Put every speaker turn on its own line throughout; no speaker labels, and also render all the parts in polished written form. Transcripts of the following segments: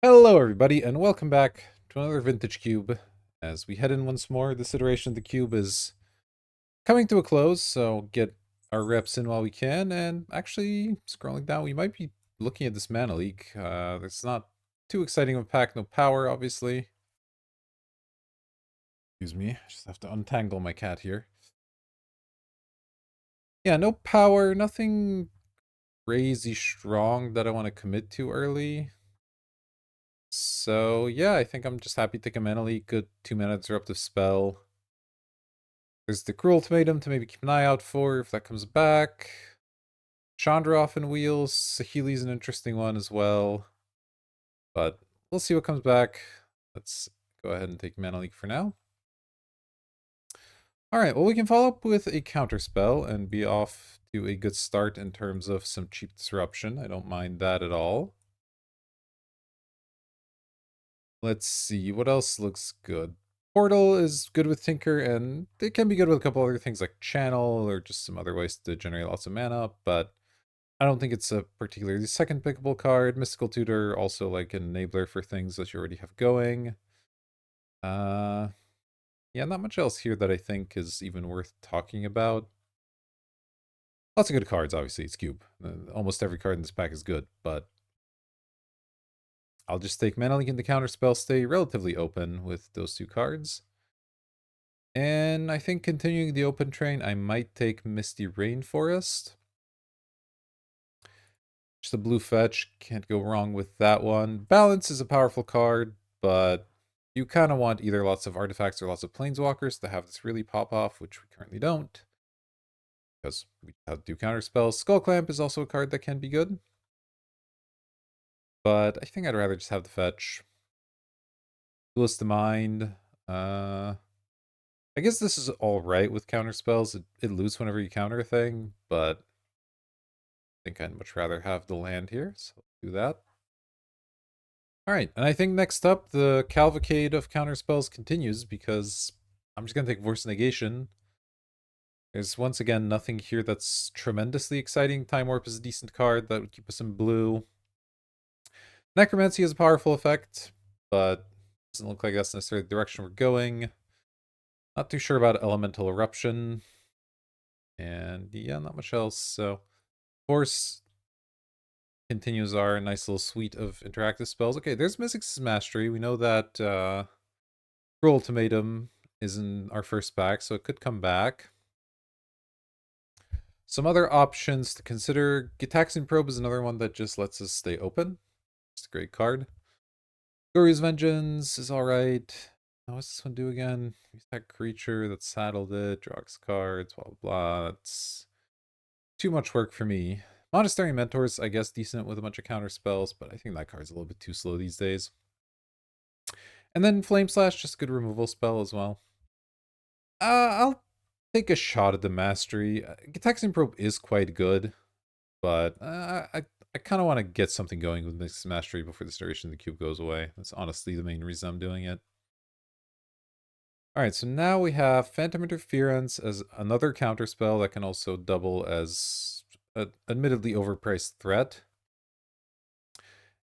Hello everybody, and welcome back to another Vintage Cube. As we head in once more, this iteration of the cube is coming to a close, so get our reps in while we can, and actually, scrolling down, we might be looking at this mana leak. It's not too exciting of a pack, no power, obviously. Excuse me, I just have to untangle my cat here. Yeah, no power, nothing crazy strong that I want to commit to early. So yeah, I think I'm just happy to take a mana leak, good 2-mana disruptive spell. There's the Cruel Ultimatum to maybe keep an eye out for if that comes back. Chandra off in wheels. Sahili's an interesting one as well. But we'll see what comes back. Let's go ahead and take Mana Leak for now. Alright, well we can follow up with a counter spell and be off to a good start in terms of some cheap disruption. I don't mind that at all. Let's see, what else looks good? Portal is good with Tinker, and it can be good with a couple other things like Channel or just some other ways to generate lots of mana, but I don't think it's a particularly second pickable card. Mystical Tutor, also like an enabler for things that you already have going. Uh, yeah, not much else here that I think is even worth talking about. Lots of good cards, obviously. It's Cube. Almost every card in this pack is good, but I'll just take Mana Link into Counterspell, stay relatively open with those two cards. And I think continuing the open train, I might take Misty Rainforest. Just a blue fetch, can't go wrong with that one. Balance is a powerful card, but you kind of want either lots of artifacts or lots of planeswalkers to have this really pop off, which we currently don't. Because we have to do counter spells. Skull Clamp is also a card that can be good. But I think I'd rather just have the fetch. Duelist to Mind. I guess this is alright with counter spells. It loses whenever you counter a thing, but I think I'd much rather have the land here, so do that. Alright, and I think next up, the cavalcade of counterspells continues because I'm just going to take Force Negation. There's once again nothing here that's tremendously exciting. Time Warp is a decent card that would keep us in blue. Necromancy has a powerful effect, but doesn't look like that's necessarily the direction we're going. Not too sure about Elemental Eruption. And yeah, not much else. So, Force continues our nice little suite of interactive spells. Okay, there's Mizzix's Mastery. We know that Cruel Ultimatum is in our first pack, so it could come back. Some other options to consider. Gitaxian Probe is another one that just lets us stay open. It's a great card. Gory's Vengeance is alright. Now, what's this one do again? Use that creature that saddled it, draws cards, blah, blah, blah. That's too much work for me. Monastery Mentors, I guess, decent with a bunch of counter spells, but I think that card's a little bit too slow these days. And then Flame Slash, just a good removal spell as well. I'll take a shot at the Mastery. Gitaxian Probe is quite good, but I kind of want to get something going with this Mastery before the duration of the cube goes away. That's honestly the main reason I'm doing it. Alright, so now we have Phantom Interference as another counterspell that can also double as an admittedly overpriced threat.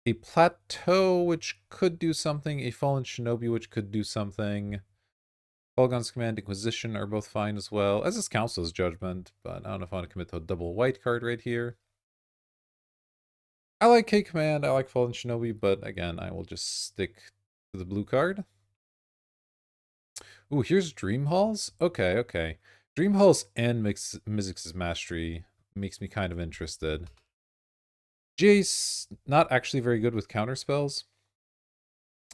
A Plateau, which could do something. A Fallen Shinobi, which could do something. Polgon's Command, Inquisition are both fine as well, as is Council's Judgment, but I don't know if I want to commit to a double white card right here. I like K-Command, I like Fallen Shinobi, but again, I will just stick to the blue card. Ooh, here's Dream Halls? Okay, okay. Dream Halls and Mizzix's Mastery makes me kind of interested. Jace, not actually very good with counterspells.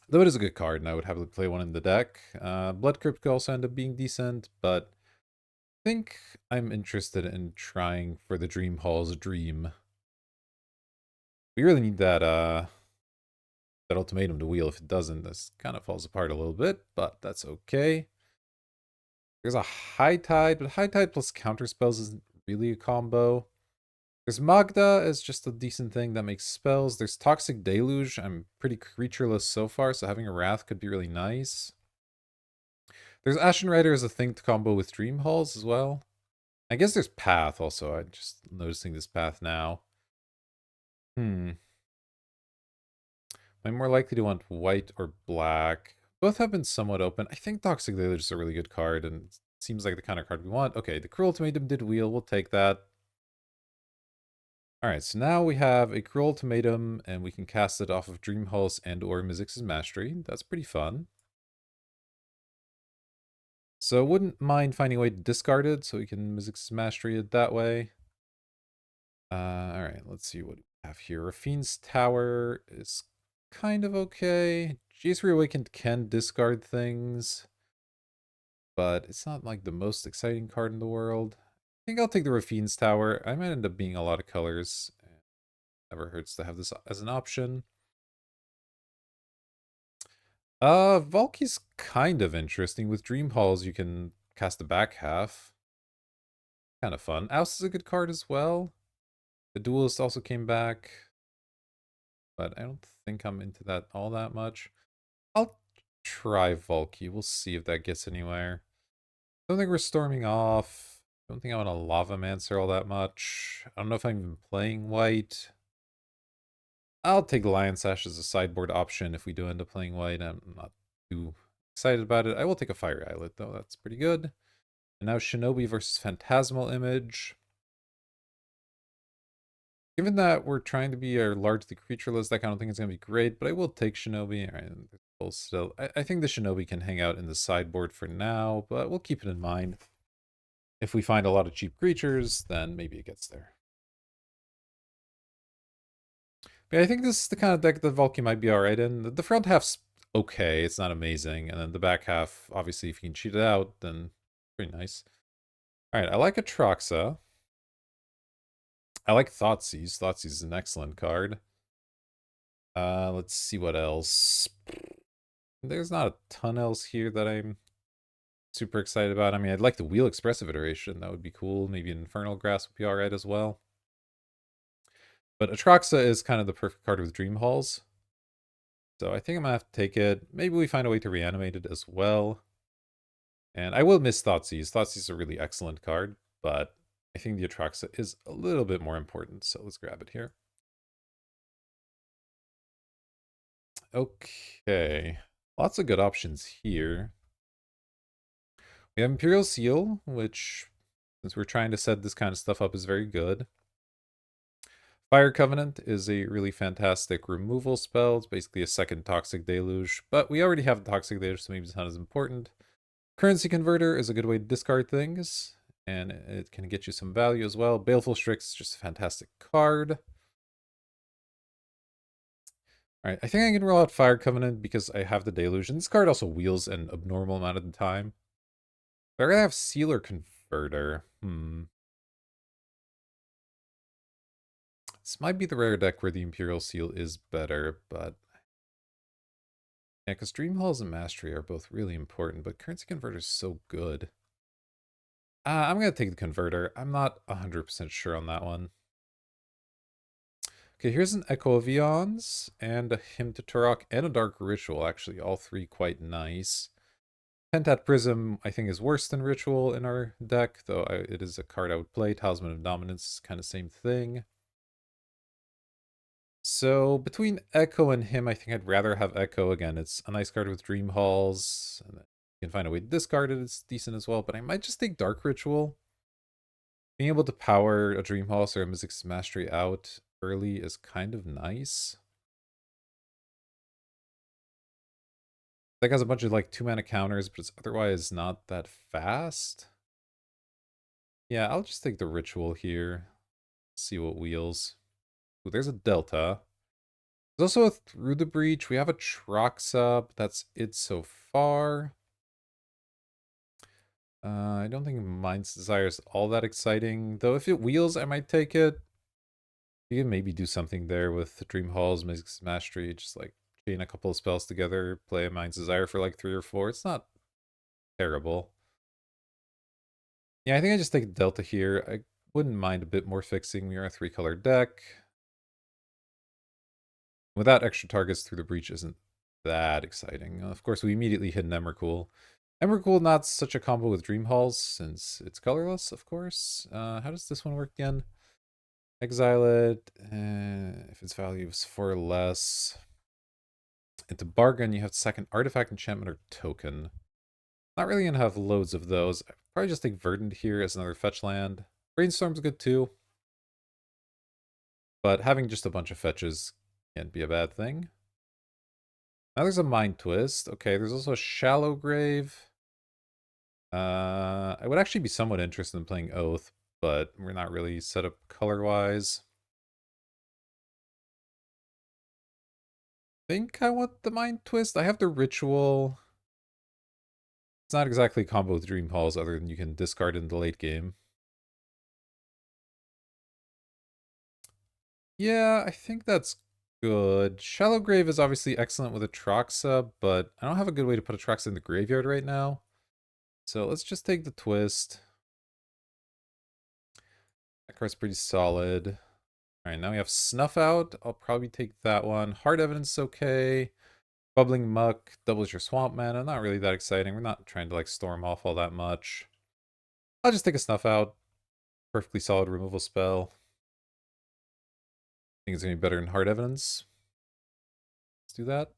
Though it is a good card, and I would happily play one in the deck. Blood Crypt could also end up being decent, but I think I'm interested in trying for the Dream Hall's Dream. We really need that ultimatum to wheel. If it doesn't, this kind of falls apart a little bit, but that's okay. There's a High Tide, but High Tide plus counterspells isn't really a combo. There's Magda as just a decent thing that makes spells. There's Toxic Deluge. I'm pretty creatureless so far, so having a Wrath could be really nice. There's Ashen Rider as a thing to combo with Dream Halls as well. I guess there's Path also. I'm just noticing this Path now. My I'm more likely to want white or black. Both have been somewhat open. I think Toxic Deluge is a really good card, and it seems like the kind of card we want. Okay, the Cruel Ultimatum did wheel. We'll take that. Alright, so now we have a Cruel Ultimatum, and we can cast it off of Dream Halls and or Mizzix's Mastery. That's pretty fun. So wouldn't mind finding a way to discard it, so we can Mizzix's Mastery it that way. Alright, let's see what we have here. Rafine's Tower is kind of okay. Jace Reawakened can discard things, but it's not like the most exciting card in the world. I think I'll take the Rafine's Tower. I might end up being a lot of colors. Never hurts to have this as an option. Valky's kind of interesting. With Dream Halls, you can cast the back half. Kind of fun. Oust is a good card as well. The Duelist also came back, but I don't think I'm into that all that much. I'll try Valky. We'll see if that gets anywhere. Don't think we're storming off. Don't think I want a Lavamancer all that much. I don't know if I'm even playing white. I'll take Lion Sash as a sideboard option if we do end up playing white. I'm not too excited about it. I will take a Fiery Islet, though. That's pretty good. And now Shinobi versus Phantasmal Image. Given that we're trying to be a largely creatureless deck, I don't think it's going to be great, but I will take Shinobi. All right, still, I think the Shinobi can hang out in the sideboard for now, but we'll keep it in mind. If we find a lot of cheap creatures, then maybe it gets there. But I think this is the kind of deck that Valky might be alright in. The front half's okay, it's not amazing. And then the back half, obviously, if you can cheat it out, then pretty nice. Alright, I like Atraxa. I like Thoughtseize. Thoughtseize is an excellent card. Let's see what else. There's not a ton else here that I'm super excited about. I mean, I'd like the Wheel Expressive iteration. That would be cool. Maybe Infernal Grasp would be alright as well. But Atraxa is kind of the perfect card with Dream Halls. So I think I'm going to have to take it. Maybe we find a way to reanimate it as well. And I will miss Thoughtseize. Thoughtseize is a really excellent card, but I think the Atraxa is a little bit more important. So let's grab it here. Okay. Lots of good options here. We have Imperial Seal, which, since we're trying to set this kind of stuff up, is very good. Fire Covenant is a really fantastic removal spell. It's basically a second Toxic Deluge, but we already have Toxic Deluge, so maybe it's not as important. Currency Converter is a good way to discard things, and it can get you some value as well. Baleful Strix is just a fantastic card. Alright, I think I can roll out Fire Covenant because I have the Deluge, and this card also wheels an abnormal amount of the time. But I gotta have Sealer Converter. This might be the rare deck where the Imperial Seal is better, but yeah, because Dream Halls and Mastery are both really important, but Currency Converter is so good. I'm going to take the Converter. I'm not 100% sure on that one. Okay, here's an Echo of Eons, and a Hymn to Turok, and a Dark Ritual, actually. All three quite nice. Pentat Prism, I think, is worse than Ritual in our deck, though it is a card I would play. Talisman of Dominance, kind of same thing. So between Echo and him, I think I'd rather have Echo. Again, it's a nice card with Dream Halls. And you can find a way to discard it. It's decent as well. But I might just take Dark Ritual. Being able to power a Dream Halls or a Mizzix's Mastery out early is kind of nice. Deck has a bunch of like 2-mana counters, but it's otherwise not that fast. Yeah, I'll just take the Ritual here. See what wheels. Ooh, there's a Delta. There's also a Through the Breach. We have a Atraxa, but that's it so far. I don't think Mind's Desire is all that exciting. Though if it wheels, I might take it. You can maybe do something there with Dream Halls, Mizzix's Mastery. Just like chain a couple of spells together, play a Mind's Desire for like 3 or 4. It's not terrible. Yeah, I think I just take Delta here. I wouldn't mind a bit more fixing. We are a 3-color deck. Without extra targets, Through the Breach isn't that exciting. Of course, we immediately hit an Emrakul. Emrakul, not such a combo with Dream Halls, since it's colorless, of course. How does this one work again? Exile it, if its value is 4 or less. Into bargain, you have second artifact, enchantment, or token. Not really gonna have loads of those. I'd probably just take Verdant here as another fetch land. Brainstorm's good too. But having just a bunch of fetches can't be a bad thing. Now there's a Mind Twist. Okay, there's also a Shallow Grave. I would actually be somewhat interested in playing Oath, but we're not really set up color-wise. I think I want the Mind Twist. I have the Ritual. It's not exactly a combo with Dream Halls, other than you can discard in the late game. Yeah, I think that's good. Shallow Grave is obviously excellent with Atraxa, but I don't have a good way to put Atraxa in the graveyard right now. So let's just take the twist. That card's pretty solid. Alright, now we have Snuff Out. I'll probably take that one. Hard Evidence is okay. Bubbling Muck doubles your swamp mana. Not really that exciting. We're not trying to like storm off all that much. I'll just take a Snuff Out. Perfectly solid removal spell. I think it's going to be better than Hard Evidence. Let's do that.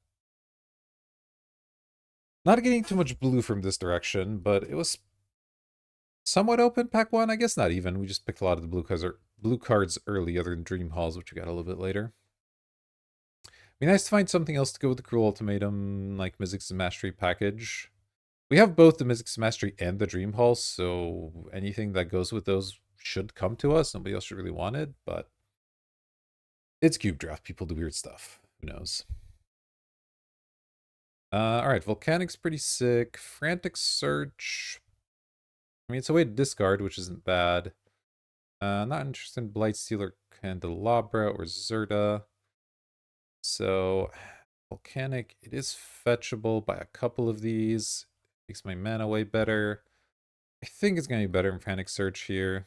Not getting too much blue from this direction, but it was somewhat open pack one. I guess not even. We just picked a lot of the blue cards early, other than Dream Halls, which we got a little bit later. Be nice to find something else to go with the Cruel Ultimatum, like Mizzix's Mastery package. We have both the Mizzix's Mastery and the Dream Hall, so anything that goes with those should come to us. Nobody else should really want it, but it's Cube Draft. People do weird stuff. Who knows? Alright, Volcanic's pretty sick. Frantic Search. I mean, it's a way to discard, which isn't bad. Not interested in Blightsteel, Candelabra, or Zerda. So, Volcanic, it is fetchable by a couple of these. Makes my mana way better. I think it's going to be better in Frantic Search here.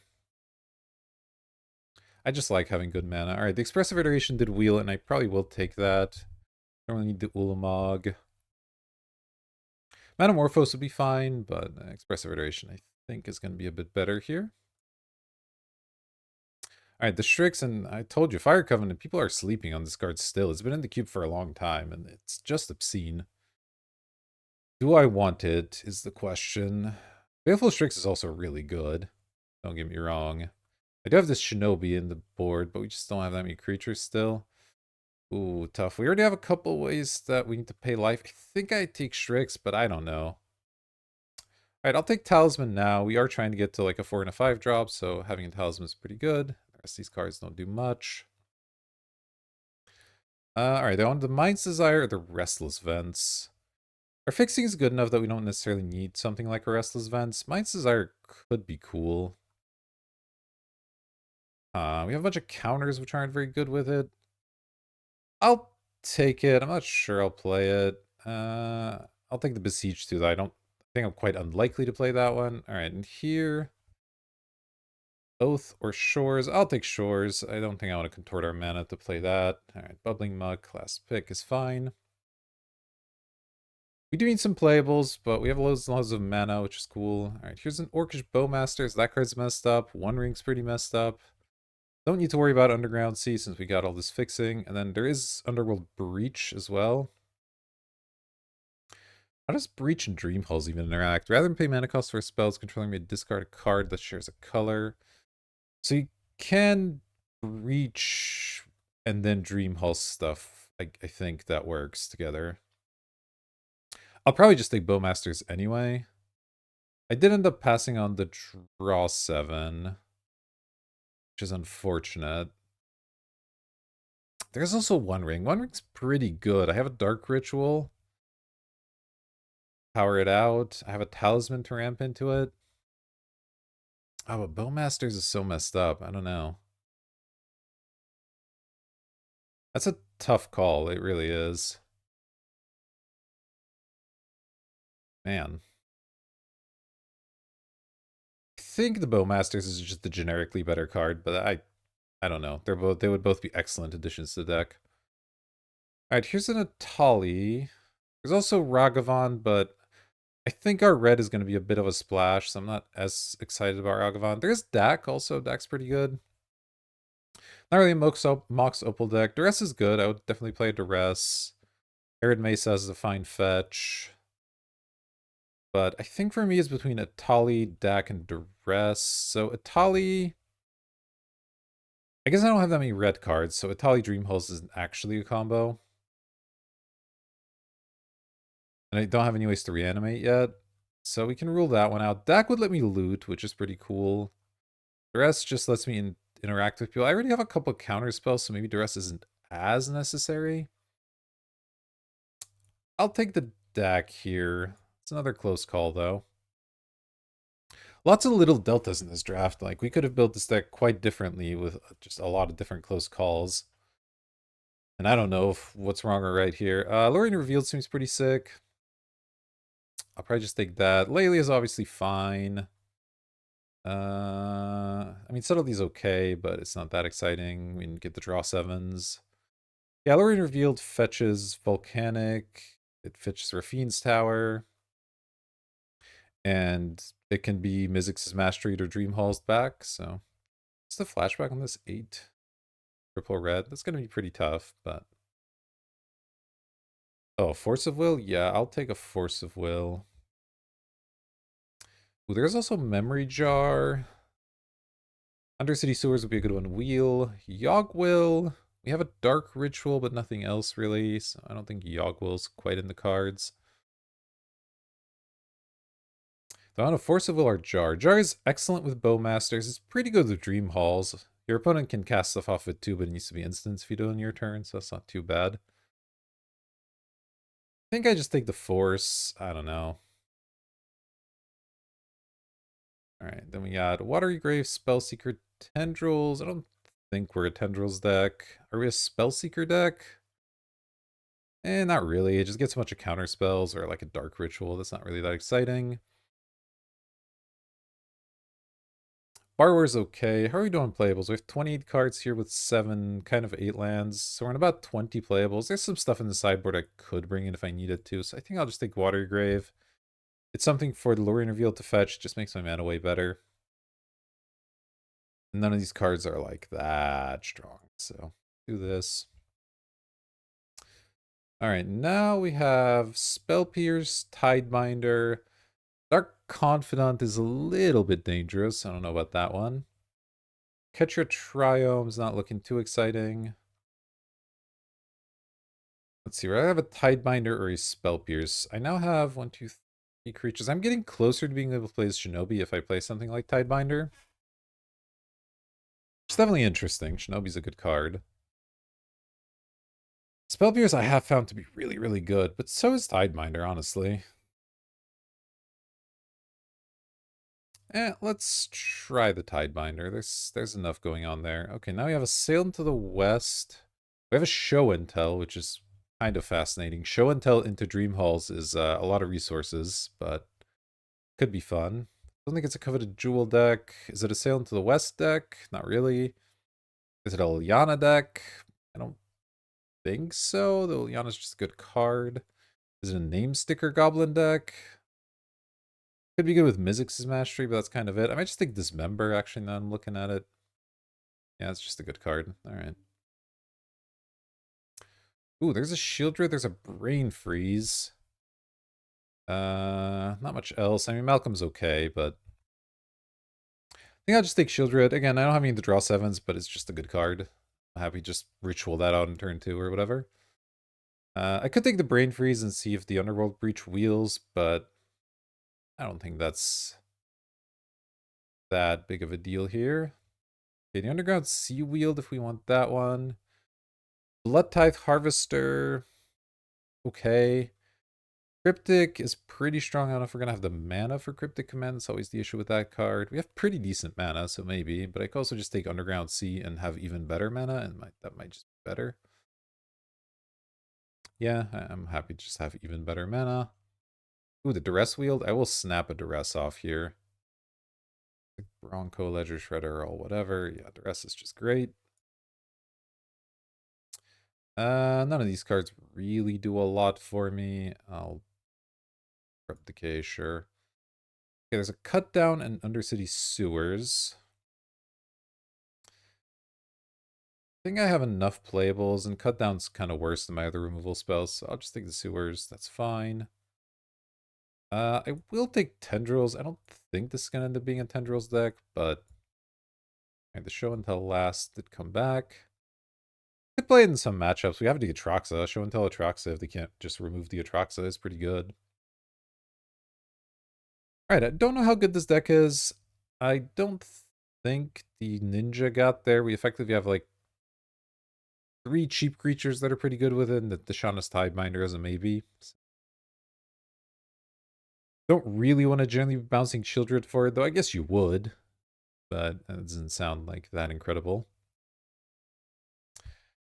I just like having good mana. Alright, the Expressive Iteration did wheel it, and I probably will take that. I don't really need the Ulamog. Metamorphose would be fine, but Expressive Iteration I think is going to be a bit better here. Alright, the Strix, and I told you, Fire Covenant, people are sleeping on this card still. It's been in the cube for a long time, and it's just obscene. Do I want it, is the question. Baleful Strix is also really good. Don't get me wrong. I do have this Shinobi in the board, but we just don't have that many creatures still. Ooh, tough. We already have a couple ways that we need to pay life. I think I take Strix, but I don't know. Alright, I'll take Talisman now. We are trying to get to like a 4 and a 5 drop, so having a Talisman is pretty good. The rest of these cards don't do much. Alright, they want the Mind's Desire or the Restless Vents. Our fixing is good enough that we don't necessarily need something like a Restless Vents. Mind's Desire could be cool. We have a bunch of counters which aren't very good with it. I'll take it. I'm not sure I'll play it. I'll take the Besiege too, though. I think I'm quite unlikely to play that one. Alright, and here... Oath or Shores. I'll take Shores. I don't think I want to contort our mana to play that. Alright, Bubbling Muck, last pick is fine. We do need some playables, but we have loads and loads of mana, which is cool. Alright, here's an Orcish Bowmaster. So that card's messed up. One Ring's pretty messed up. Don't need to worry about Underground Sea since we got all this fixing. And then there is Underworld Breach as well. How does Breach and Dream Halls even interact? Rather than pay mana cost for spells, controlling may discard a card that shares a color. So you can Breach and then Dream Hall stuff. I think that works together. I'll probably just take Bowmasters anyway. I did end up passing on the draw 7, which is unfortunate. There's also One Ring. One Ring's pretty good. I have a Dark Ritual. Power it out. I have a Talisman to ramp into it. Oh, but Bowmasters is so messed up. I don't know. That's a tough call. It really is. Man. I think the Bowmasters is just the generically better card, but I don't know. They would both be excellent additions to the deck. Alright, here's an Atali. There's also Ragavan, but I think our red is going to be a bit of a splash, so I'm not as excited about Ragavan. There's Dak also. Dak's pretty good. Not really a Mox Opal deck. Duress is good. I would definitely play Duress. Arid Mesa is a fine fetch. But I think for me it's between Atali, Dak, and Duress. So Atali... I guess I don't have that many red cards, so Atali Dreamhost isn't actually a combo. And I don't have any ways to reanimate yet. So we can rule that one out. Dak would let me loot, which is pretty cool. Duress just lets me interact with people. I already have a couple counter spells, so maybe Duress isn't as necessary. I'll take the Dak here. It's another close call, though. Lots of little deltas in this draft. Like, we could have built this deck quite differently with just a lot of different close calls. And I don't know if what's wrong or right here. Lorien Revealed seems pretty sick. I'll probably just take that. Laylee is obviously fine. I mean, Subtlety's okay, but it's not that exciting. We can get the draw 7s. Yeah, Lorien Revealed fetches Volcanic. It fetches Rafine's Tower. And it can be Mizzix's Mastery or Dream Hall's back, so... What's the flashback on this? 8. Triple red. That's going to be pretty tough, but... Oh, Force of Will? Yeah, I'll take a Force of Will. Ooh, there's also Memory Jar. Undercity Sewers would be a good one. Wheel. Yogg-Will. We have a Dark Ritual, but nothing else really, so I don't think Yogg-Will's quite in the cards. Though on a Force of Will or Jar. Jar is excellent with Bowmasters. It's pretty good with Dream Halls. Your opponent can cast stuff off it too, but it needs to be instants if you do it on your turn, so that's not too bad. I think I just take the Force. I don't know. Alright, then we got Watery Grave, Spellseeker, Tendrils. I don't think we're a Tendrils deck. Are we a Spellseeker deck? Not really. It just gets a bunch of counter spells or like a Dark Ritual. That's not really that exciting. Borrower's okay. How are we doing playables? We have 28 cards here with 7, kind of 8 lands. So we're in about 20 playables. There's some stuff in the sideboard I could bring in if I needed to. So I think I'll just take Watery Grave. It's something for the Lorien Reveal to fetch. It just makes my mana way better. None of these cards are like that strong. So do this. Alright, now we have Spell Pierce, Tideminder. Dark Confidant is a little bit dangerous. I don't know about that one. Ketra Triome's not looking too exciting. Let's see, I have a Tideminder or a Spell Pierce. I now have 1, 2, 3 creatures. I'm getting closer to being able to play as Shinobi if I play something like Tideminder. It's definitely interesting. Shinobi's a good card. Spell Pierce I have found to be really, really good, but so is Tideminder, honestly. Let's try the Tideminder. There's enough going on there. Okay, now we have a Sail into the West. We have a Show and Tell, which is kind of fascinating. Show and Tell into Dream Halls is a lot of resources, but could be fun. I don't think it's a coveted Jewel deck. Is it a Sail into the West deck? Not really. Is it a Liliana deck? I don't think so. The Liliana's just a good card. Is it a Name Sticker Goblin deck? Could be good with Mizzix's Mastery, but that's kind of it. I might just take Dismember, actually, now I'm looking at it. Yeah, it's just a good card. Alright. Ooh, there's a Shieldred, there's a Brain Freeze. Not much else. I mean, Malcolm's okay, but... I think I'll just take Shieldred. Again, I don't have any of the draw 7s, but it's just a good card. I'm happy to just ritual that out in turn 2 or whatever. I could take the Brain Freeze and see if the Underworld Breach wheels, but... I don't think that's that big of a deal here. Okay, the Underground Sea Wield if we want that one. Blood Tithe Harvester. Okay. Cryptic is pretty strong. I don't know if we're going to have the mana for Cryptic Command. That's always the issue with that card. We have pretty decent mana, so maybe. But I could also just take Underground Sea and have even better mana, and that might just be better. Yeah, I'm happy to just have even better mana. Ooh, the Duress Wield. I will snap a Duress off here. Bronco, Ledger Shredder, or whatever. Yeah, Duress is just great. None of these cards really do a lot for me. I'll Corrupt Decay, sure. Okay, there's a Cut Down and Undercity Sewers. think I have enough playables, and cut down's kind of worse than my other removal spells, so I'll just take the sewers. That's fine. I will take tendrils. I don't think this is gonna end up being a tendrils deck, but the show and tell last did come back. Could play it in some matchups. We have the Atraxa. Show and tell Atraxa if they can't just remove the Atraxa is pretty good. Alright, I don't know how good this deck is. I don't think the ninja got there. We effectively have like 3 cheap creatures that are pretty good with it, and the Shauna's Tideminder is a maybe. Don't really want to generally be bouncing Childred for it, though I guess you would. But it doesn't sound like that incredible.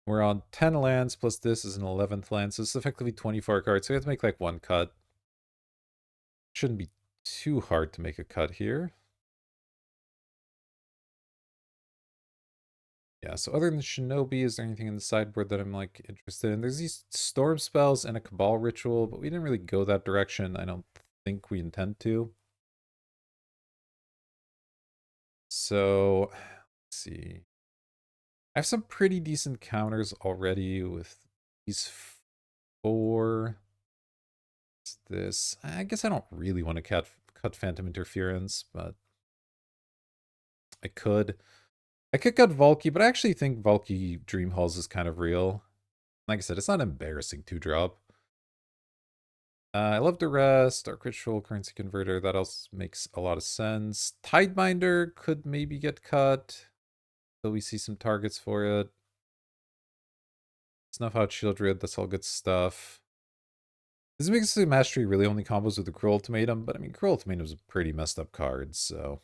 We're on 10 lands, plus this is an 11th land, so it's effectively 24 cards, so we have to make like 1 cut. Shouldn't be too hard to make a cut here. Yeah, so other than Shinobi, is there anything in the sideboard that I'm like interested in? There's these storm spells and a Cabal ritual, but we didn't really go that direction. I don't think we intend to. So, let's see. I have some pretty decent counters already with these 4. What's this? I guess I don't really want to cut Phantom Interference, but I could. I could cut Valky, but I actually think Valky Dream Halls is kind of real. Like I said, it's not embarrassing to drop. I love the rest. Dark Ritual, Currency Converter, that else makes a lot of sense. Tideminder could maybe get cut, though we see some targets for it. Snuff Out Shieldred, that's all good stuff. This makes the Mastery really only combos with the Cruel Ultimatum, but I mean, Cruel Ultimatum is a pretty messed up card, so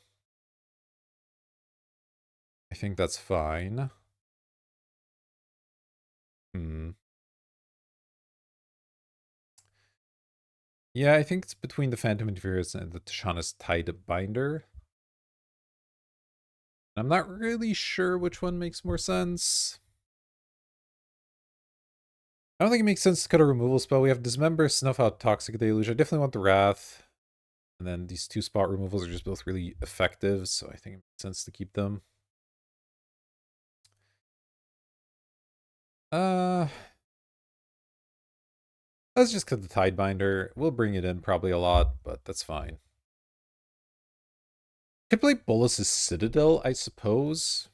I think that's fine. Hmm. Yeah, I think it's between the Phantom Interference and the Tishana's Tidebinder. I'm not really sure which one makes more sense. I don't think it makes sense to cut a removal spell. We have Dismember, Snuff Out, Toxic Deluge. I definitely want the Wrath. And then these 2 spot removals are just both really effective, so I think it makes sense to keep them. Let's just cut the Tidebinder. We'll bring it in probably a lot, but that's fine. Could play Bolus's Citadel, I suppose.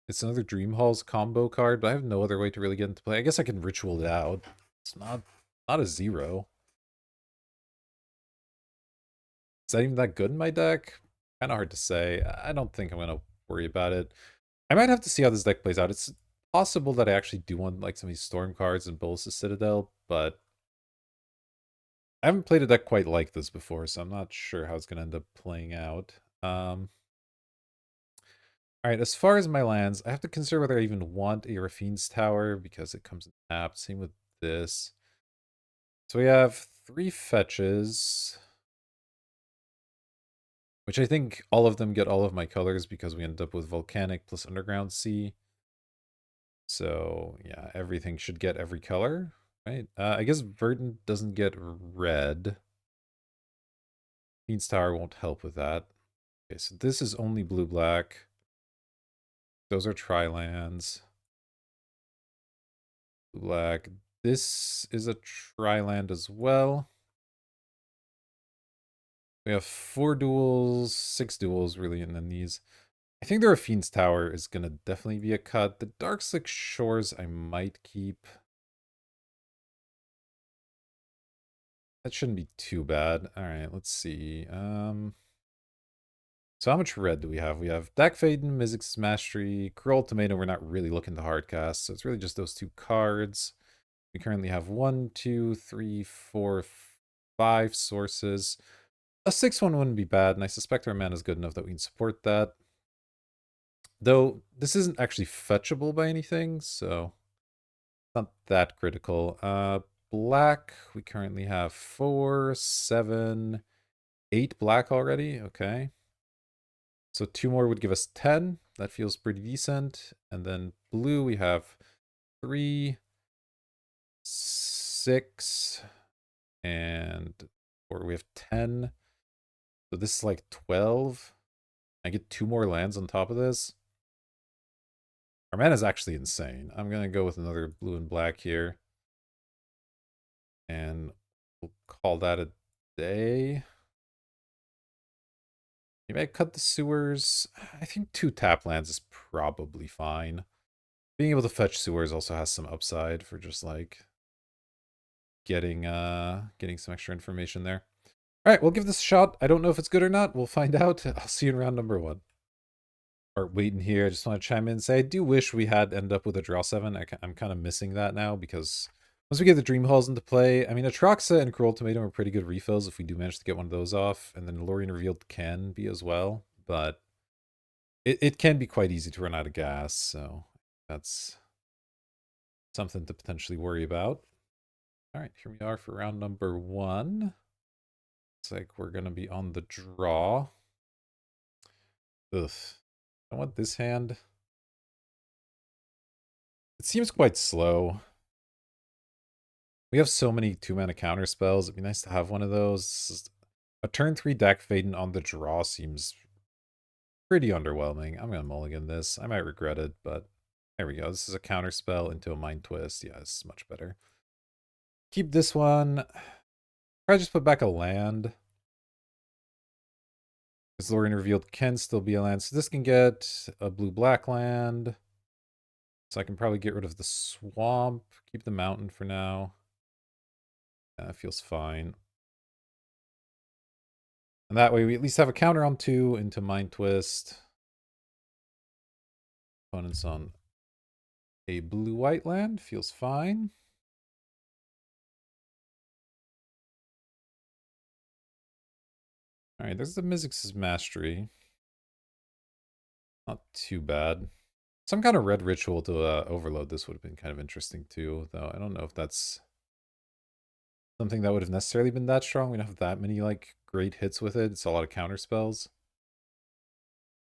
It's another Dream Halls combo card, but I have no other way to really get into play. I guess I can Ritual it out. It's not a 0. Is that even that good in my deck? Kind of hard to say. I don't think I'm going to worry about it. I might have to see how this deck plays out. It's possible that I actually do want like some of these Storm cards and Bolus's Citadel, but I haven't played a deck quite like this before, so I'm not sure how it's going to end up playing out. Alright, as far as my lands, I have to consider whether I even want a Rafine's Tower because it comes in tapped. Same with this. So we have 3 fetches, which I think all of them get all of my colors because we end up with Volcanic plus Underground Sea. So yeah, everything should get every color, right? I guess Verdant doesn't get red. Fiend's Tower won't help with that. Okay, so this is only blue-black. Those are tri-lands. Black. This is a tri-land as well. We have 4 duels, 6 duels really, and then these. I think the Rafine's Tower is going to definitely be a cut. The Darkslick Shores I might keep. That shouldn't be too bad. Alright, let's see. So how much red do we have? We have Dak Faden, Mizzix's Mastery, Cruel Ultimatum. We're not really looking to hardcast, so it's really just those 2 cards. We currently have 1, 2, 3, 4, 5 sources. A 6-1 wouldn't be bad, and I suspect our mana is good enough that we can support that. Though, this isn't actually fetchable by anything, so it's not that critical. Black, we currently have 4, 7, 8 black already. Okay. So 2 more would give us 10. That feels pretty decent. And then blue, we have 3, 6, and or we have 10. So this is like 12. I get 2 more lands on top of this. Our mana is actually insane. I'm going to go with another blue and black here. And we'll call that a day. You might cut the sewers. I think 2 tap lands is probably fine. Being able to fetch sewers also has some upside for just like getting some extra information there. All right, we'll give this a shot. I don't know if it's good or not. We'll find out. I'll see you in round number 1. Or waiting here. I just want to chime in and say I do wish we had ended up with a draw 7. I'm kind of missing that now because once we get the Dream Halls into play, I mean, Atraxa and Cruel Ultimatum are pretty good refills if we do manage to get one of those off. And then Lorien Revealed can be as well. But it can be quite easy to run out of gas. So that's something to potentially worry about. All right, here we are for round number 1. Looks like we're going to be on the draw. Ugh. I want this hand. It seems quite slow. We have so many 2-mana counter spells. It'd be nice to have one of those. A turn 3 deck fading on the draw seems pretty underwhelming. I'm going to mulligan this. I might regret it, but there we go. This is a counter spell into a Mind Twist. Yeah, this is much better. Keep this one. Probably just put back a land. Because Lorien Revealed can still be a land. So this can get a blue-black land. So I can probably get rid of the swamp. Keep the mountain for now. That feels fine. And that way we at least have a counter on 2 into Mind Twist. Opponents on a blue-white land. Feels fine. Alright, there's the Mizzix's Mastery. Not too bad. Some kind of red ritual to overload this would have been kind of interesting too, though I don't know if that's something that would have necessarily been that strong. We don't have that many like great hits with it. It's a lot of counter spells.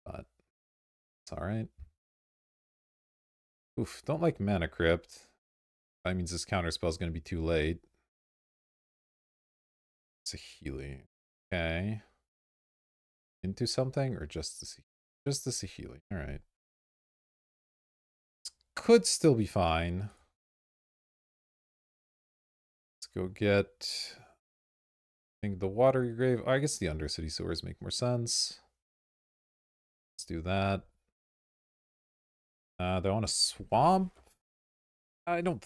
But it's alright. Oof, don't like Mana Crypt. That means this counter spell is going to be too late. It's a Healy. Okay. Into something or just the Sahili. Alright. Could still be fine. Let's go get I think the Watery Grave. Oh, I guess the Undercity Sewers make more sense. Let's do that. They want a swamp? I don't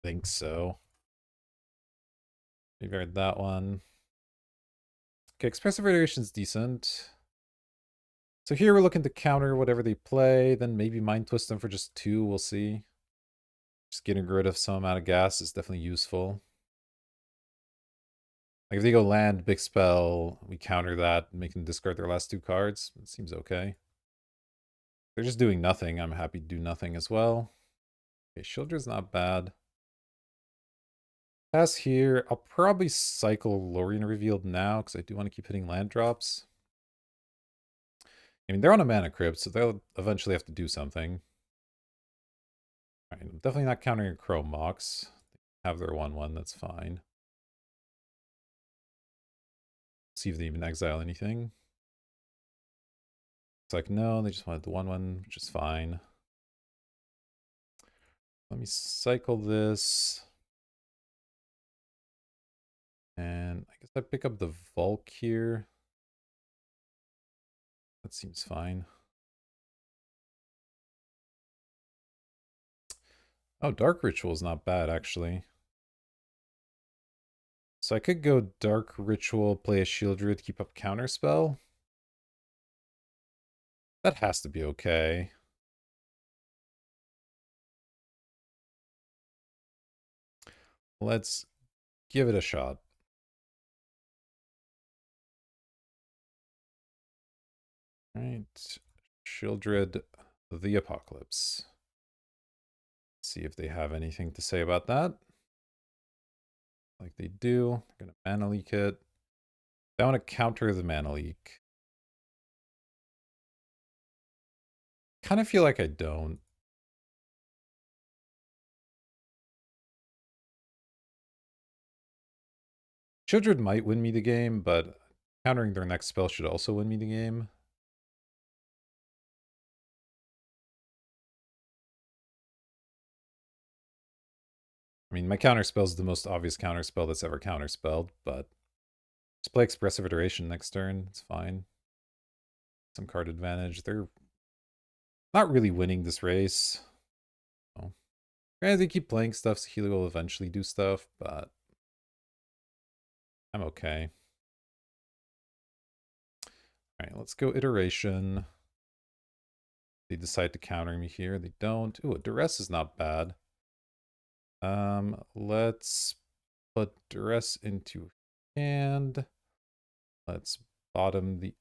think so. Maybe I read that one. Okay, Expressive Radiation's decent. So here we're looking to counter whatever they play, then maybe Mind Twist them for just 2, we'll see. Just getting rid of some amount of gas is definitely useful. Like if they go land, big spell, we counter that, make them discard their last 2 cards. It seems okay. They're just doing nothing. I'm happy to do nothing as well. Okay, Shieldred's not bad. Pass here. I'll probably cycle Lorien Revealed now because I do want to keep hitting land drops. I mean, they're on a Mana Crypt, so they'll eventually have to do something. Alright, I'm definitely not countering a Chrome Mox. They have their 1/1, that's fine. See if they even exile anything. It's like, no, they just wanted the 1/1, which is fine. Let me cycle this. And I guess I pick up the Volk here. That seems fine. Oh, Dark Ritual is not bad, actually. So I could go Dark Ritual, play a Shieldred, keep up Counterspell. That has to be okay. Let's give it a shot. Alright. Shieldred the Apocalypse. See if they have anything to say about that. Like they do. They're going to Mana Leak it. I want to counter the Mana Leak. Kind of feel like I don't. Shieldred might win me the game, but countering their next spell should also win me the game. I mean, my counterspell is the most obvious counterspell that's ever counterspelled, but just play Expressive Iteration next turn. It's fine. Some card advantage. They're not really winning this race. So, granted, they keep playing stuff, so Healy will eventually do stuff, but I'm okay. All right, let's go Iteration. They decide to counter me here. They don't. Ooh, a Duress is not bad. Let's put Duress into hand. Let's bottom the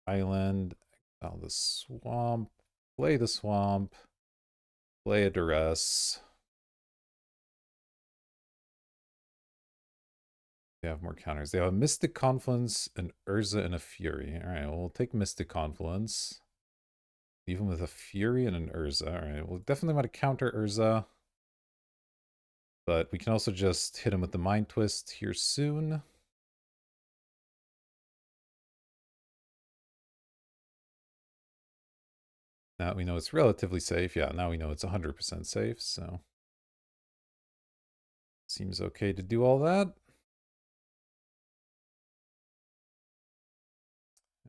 island. Oh, the swamp. Play the swamp. Play a Duress. They have more counters. They have a Mystic Confluence, an Urza, and a Fury. All right, well, we'll take Mystic Confluence. Even with a Fury and an Urza. All right, we'll definitely want to counter Urza. But we can also just hit him with the Mind Twist here soon. Now we know it's relatively safe. Yeah, now we know it's 100% safe, so seems okay to do all that.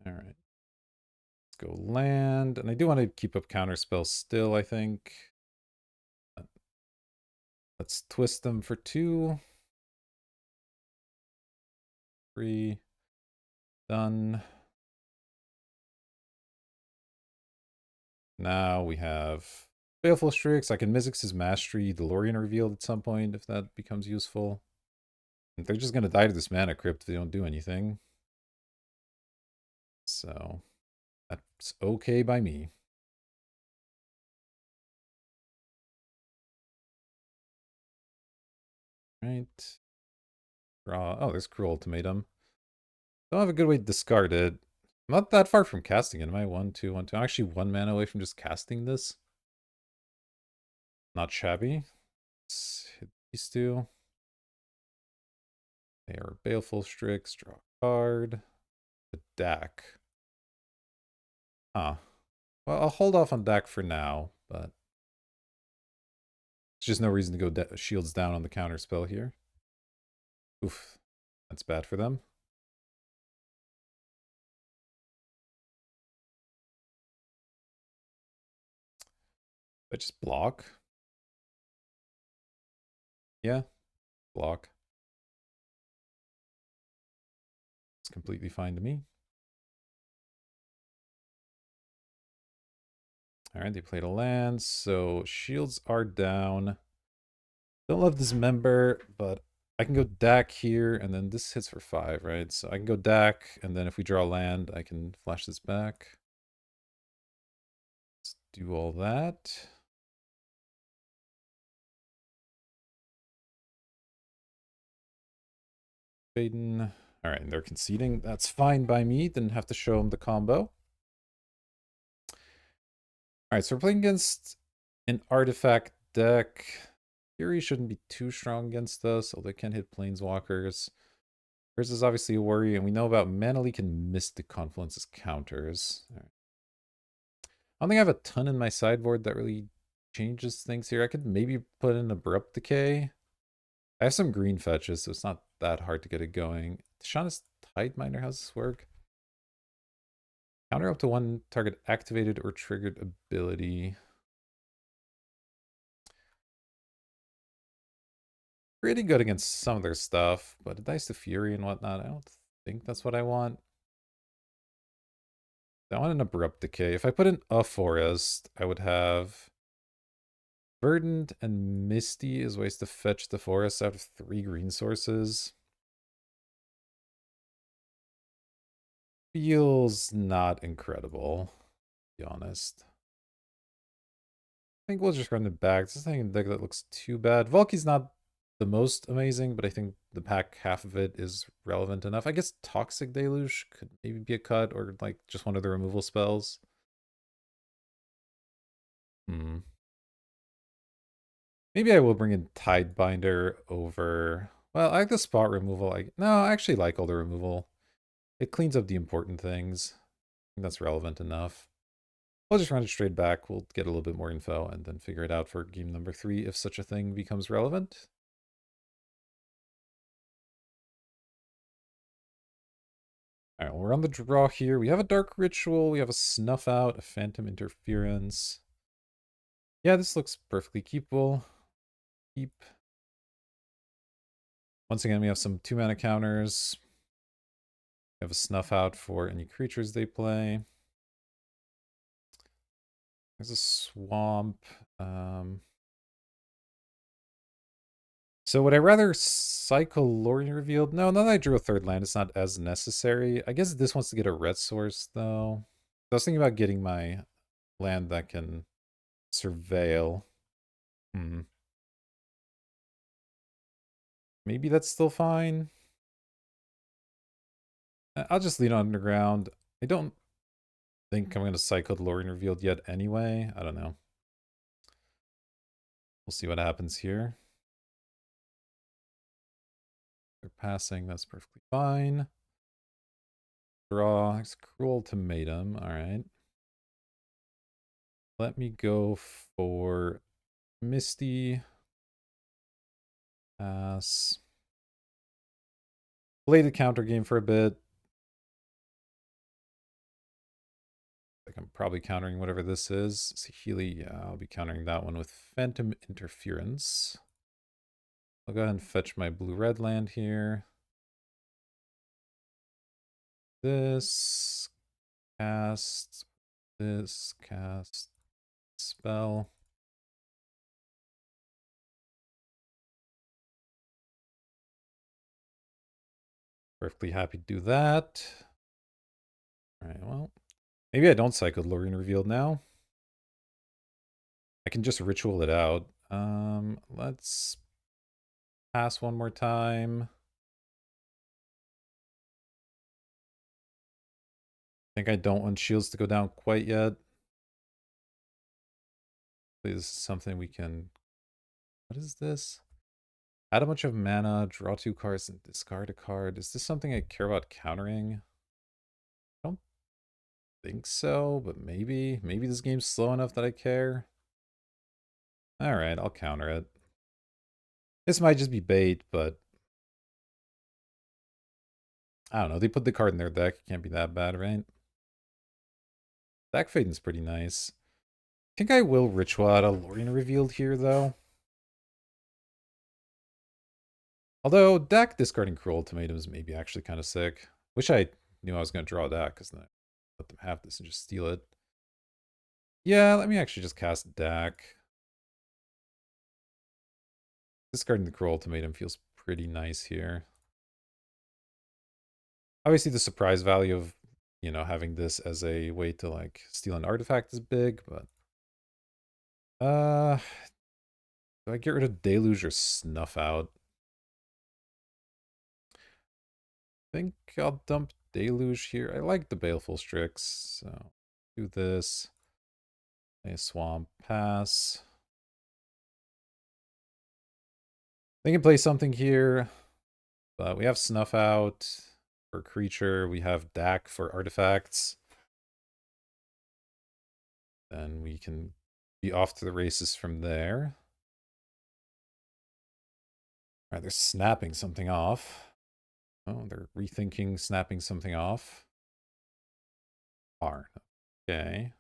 All right. Let's go land. And I do want to keep up counterspell still, I think. Let's twist them for 2. 3. Done. Now we have Baleful Strix. I can Mizzix his Mastery, DeLorean revealed at some point if that becomes useful. And they're just going to die to this Mana Crypt if they don't do anything. So that's okay by me. Right. Draw. Oh, there's Cruel Ultimatum. Don't have a good way to discard it. I'm not that far from casting it. Am I 1, 2, 1, 2? I'm actually 1 mana away from just casting this. Not shabby. Let's hit these 2. They are Baleful Strix. Draw a card. The Dak. Huh. Well, I'll hold off on Dak for now, but there's just no reason to go shields down on the counter spell here. Oof. That's bad for them. I just block. Yeah, block. It's completely fine to me. All right, they played a land, so shields are down. Don't love this member, but I can go Dak here, and then this hits for 5, right? So I can go Dak, and then if we draw land, I can flash this back. Let's do all that. Baden. All right, and they're conceding. That's fine by me. Didn't have to show them the combo. All right, so we're playing against an artifact deck. Fury shouldn't be too strong against us, although they can hit planeswalkers. Hers is obviously a worry, and we know about Mana Leak and Mystic Confluence as counters. Right. I don't think I have a ton in my sideboard that really changes things here. I could maybe put in Abrupt Decay. I have some green fetches, so it's not that hard to get it going. Shauna's Tideminder, how's this work? Counter up to 1 target activated or triggered ability. Pretty good against some of their stuff, but a Dice to Fury and whatnot, I don't think that's what I want. I want an Abrupt Decay. If I put in a Forest, I would have Verdant and Misty as ways to fetch the forest out of 3 green sources. Feels not incredible, to be honest. I think we'll just run it back. This thing in deck that looks too bad. Valky's not the most amazing, but I think the pack half of it is relevant enough. I guess Toxic Deluge could maybe be a cut, or like just one of the removal spells. Maybe I will bring in Tidebinder over... Well, I like the spot removal. No, I actually like all the removal. It cleans up the important things. I think that's relevant enough. We'll just run it straight back. We'll get a little bit more info and then figure it out for game number 3 if such a thing becomes relevant. Alright, well, we're on the draw here. We have a Dark Ritual, we have a Snuff Out, a Phantom Interference. Yeah, this looks perfectly keepable. Keep. Once again, we have some 2-mana counters. We have a Snuff Out for any creatures they play. There's a Swamp. So would I rather cycle Lorien Revealed? No, now that I drew a third land, it's not as necessary. I guess this wants to get a red source, though. I was thinking about getting my land that can surveil. Maybe that's still fine. I'll just lean on Underground. I don't think I'm going to cycle the Lorien Revealed yet anyway. I don't know. We'll see what happens here. They're passing. That's perfectly fine. Draw. It's Cruel Ultimatum. All right. Let me go for Misty. Pass. Play the counter game for a bit. Like I'm probably countering whatever this is. Sahili, yeah, I'll be countering that one with Phantom Interference. I'll go ahead and fetch my blue-red land here. This, cast, this, cast, spell. Perfectly happy to do that. Alright, well, maybe I don't cycle Lorien Revealed now. I can just ritual it out. Let's pass one more time. I think I don't want shields to go down quite yet. This is something we can... What is this? Add a bunch of mana, draw 2 cards, and discard a card. Is this something I care about countering? I don't think so, but maybe. Maybe this game's slow enough that I care. Alright, I'll counter it. This might just be bait, but... I don't know, they put the card in their deck. It can't be that bad, right? Back Faden's pretty nice. I think I will Ritual out a Lorien Revealed here, though. Although, deck discarding Cruel Ultimatums may be actually kind of sick. Wish I knew I was going to draw that, because then I let them have this and just steal it. Yeah, let me actually just cast Dak. Discarding the Cruel Ultimatum feels pretty nice here. Obviously, the surprise value of, you know, having this as a way to, like, steal an artifact is big, but... do I get rid of Deluge or Snuff Out? I think I'll dump Deluge here. I like the Baleful Strix, so do this. A Swamp, pass. They can play something here, but we have Snuff Out for creature. We have Dak for artifacts. Then we can be off to the races from there. All right, they're snapping something off. Oh, they're rethinking snapping something off. Karn. Okay.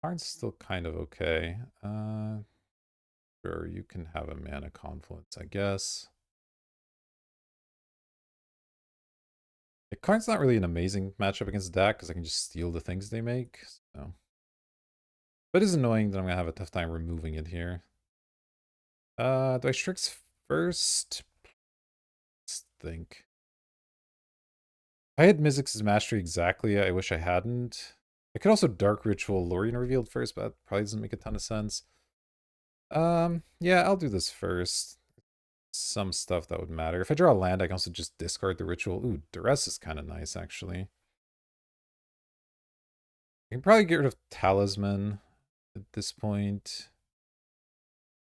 Karn's still kind of okay. Sure, you can have a mana confluence, I guess. Yeah, Karn's not really an amazing matchup against Dak because I can just steal the things they make. So. But it is annoying that I'm going to have a tough time removing it here. Do I Strix first? Let's think. I had Mizzix's Mastery exactly. I wish I hadn't. I could also Dark Ritual Lorien Revealed first, but that probably doesn't make a ton of sense. Yeah, I'll do this first. Some stuff that would matter. If I draw a land, I can also just discard the ritual. Ooh, Duress is kind of nice, actually. I can probably get rid of Talisman at this point.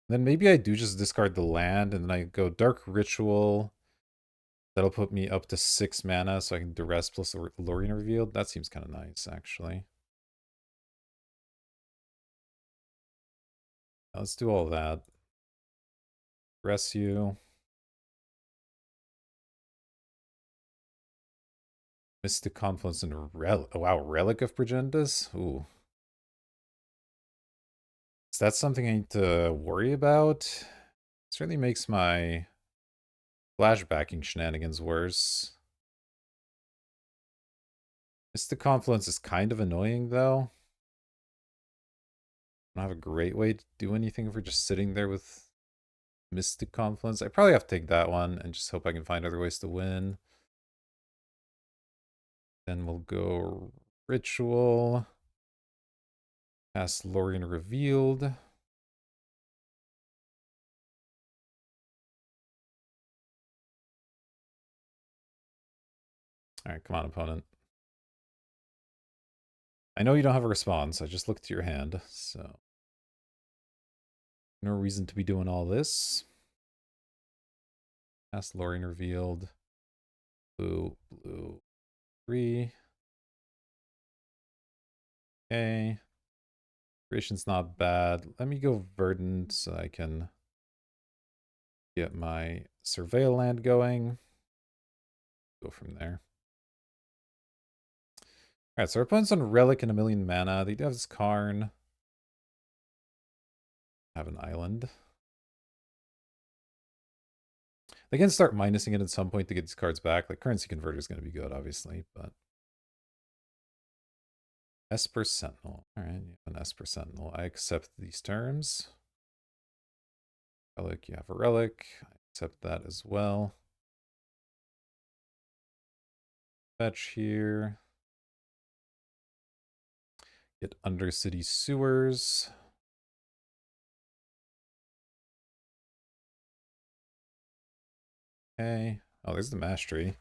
Then maybe I do just discard the land, and then I go Dark Ritual. That'll put me up to 6 mana, so I can Duress plus Lorien Revealed. That seems kind of nice, actually. Let's do all that. Duress you. Mystic Confluence and wow, Relic of Progenitus? Ooh. Is that something I need to worry about? Certainly makes my flashbacking shenanigans worse. Mystic Confluence is kind of annoying, though. I don't have a great way to do anything if we're just sitting there with Mystic Confluence. I probably have to take that one and just hope I can find other ways to win. Then we'll go Ritual. Cast Lorien Revealed. Alright, come on, opponent. I know you don't have a response. I just looked at your hand, so no reason to be doing all this. Cast Lorien Revealed. Blue, blue, 3. Okay. Creation's not bad. Let me go Verdant so I can get my Surveil land going. Go from there. Alright, so our opponent's on Relic and 1,000,000 mana. They do have this Karn. Have an island. They can start minusing it at some point to get these cards back. Like, Currency Converter is going to be good, obviously, but... Esper Sentinel. Alright, you have an Esper Sentinel. I accept these terms. Relic, you have a Relic. I accept that as well. Fetch here. Get Undercity Sewers. Okay. Oh, there's the Mastery.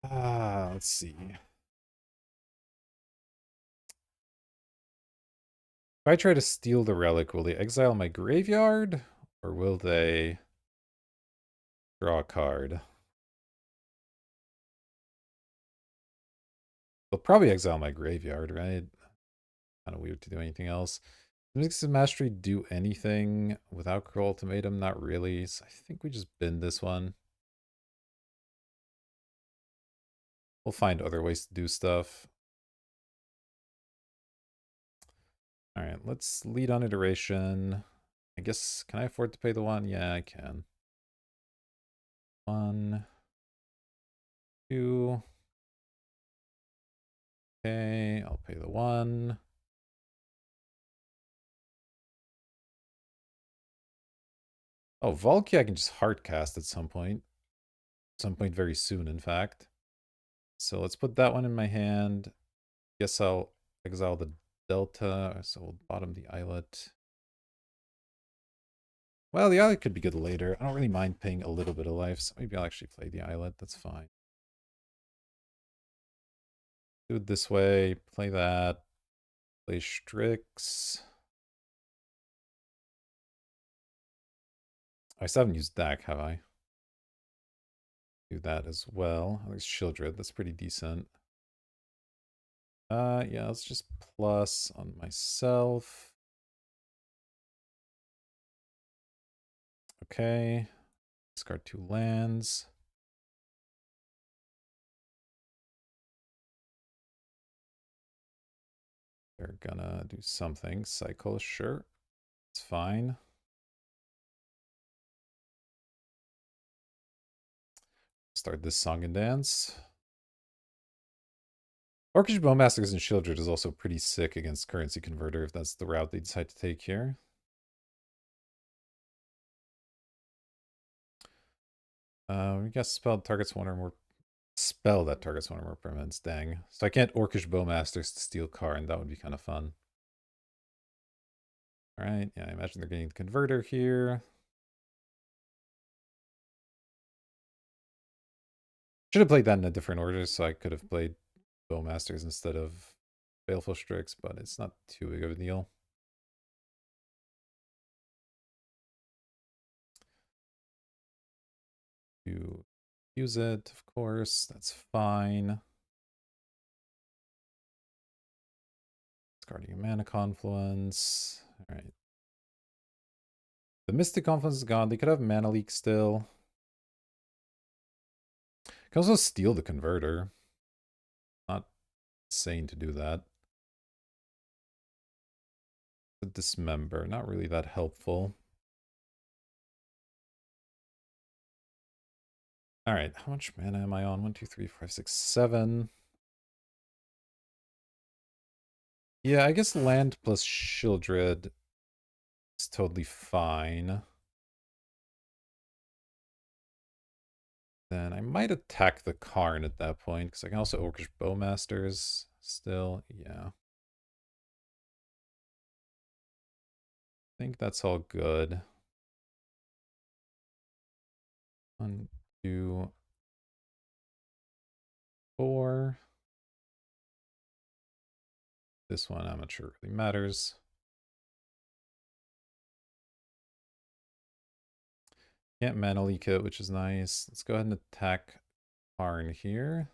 Let's see. If I try to steal the Relic, will they exile my graveyard? Or will they draw a card? They'll probably exile my graveyard, right? Kind of weird to do anything else. Does Mastery do anything without Cruel Ultimatum? Not really. So I think we just bin this one. We'll find other ways to do stuff. Alright, let's lead on iteration. I guess, can I afford to pay the 1? Yeah, I can. 1, 2. Okay, I'll pay the 1. Oh, Valky I can just hardcast at some point. Some point very soon, in fact. So let's put that one in my hand. Guess I'll exile the Delta, so we'll bottom the Islet. Well, the Islet could be good later. I don't really mind paying a little bit of life, so maybe I'll actually play the Islet. That's fine. Do it this way. Play that. Play Strix. I still haven't used deck, have I? Do that as well. At least Shieldred, that's pretty decent. Yeah, let's just plus on myself. Okay. Discard 2 lands. They're gonna do something. Cycle, sure. It's fine. Start this song and dance. Orcish Bowmasters and Shieldred is also pretty sick against Currency Converter if that's the route they decide to take here. We got spell targets one or more. Spell that targets one or more permanents. Dang. So I can't Orcish Bowmasters to steal Karn. That would be kind of fun. Alright, yeah, I imagine they're getting the Converter here. Should have played that in a different order, so I could have played Bowmasters instead of Baleful Strix, but it's not too big of a deal. You use it, of course, that's fine. Discarding a Mana Confluence. Alright. The Mystic Confluence is gone. They could have Mana Leak still. Can also steal the converter. Not insane to do that. The dismember, not really that helpful. Alright, how much mana am I on? 1, 2, 3, 4, 5, 6, 7. Yeah, I guess land plus Shieldred is totally fine. Then I might attack the Karn at that point, because I can also Orcish Bowmasters still. Yeah. I think that's all good. 1, 2, 4. This one, I'm not sure it really matters. Can't mana leak it, which is nice. Let's go ahead and attack Karn here.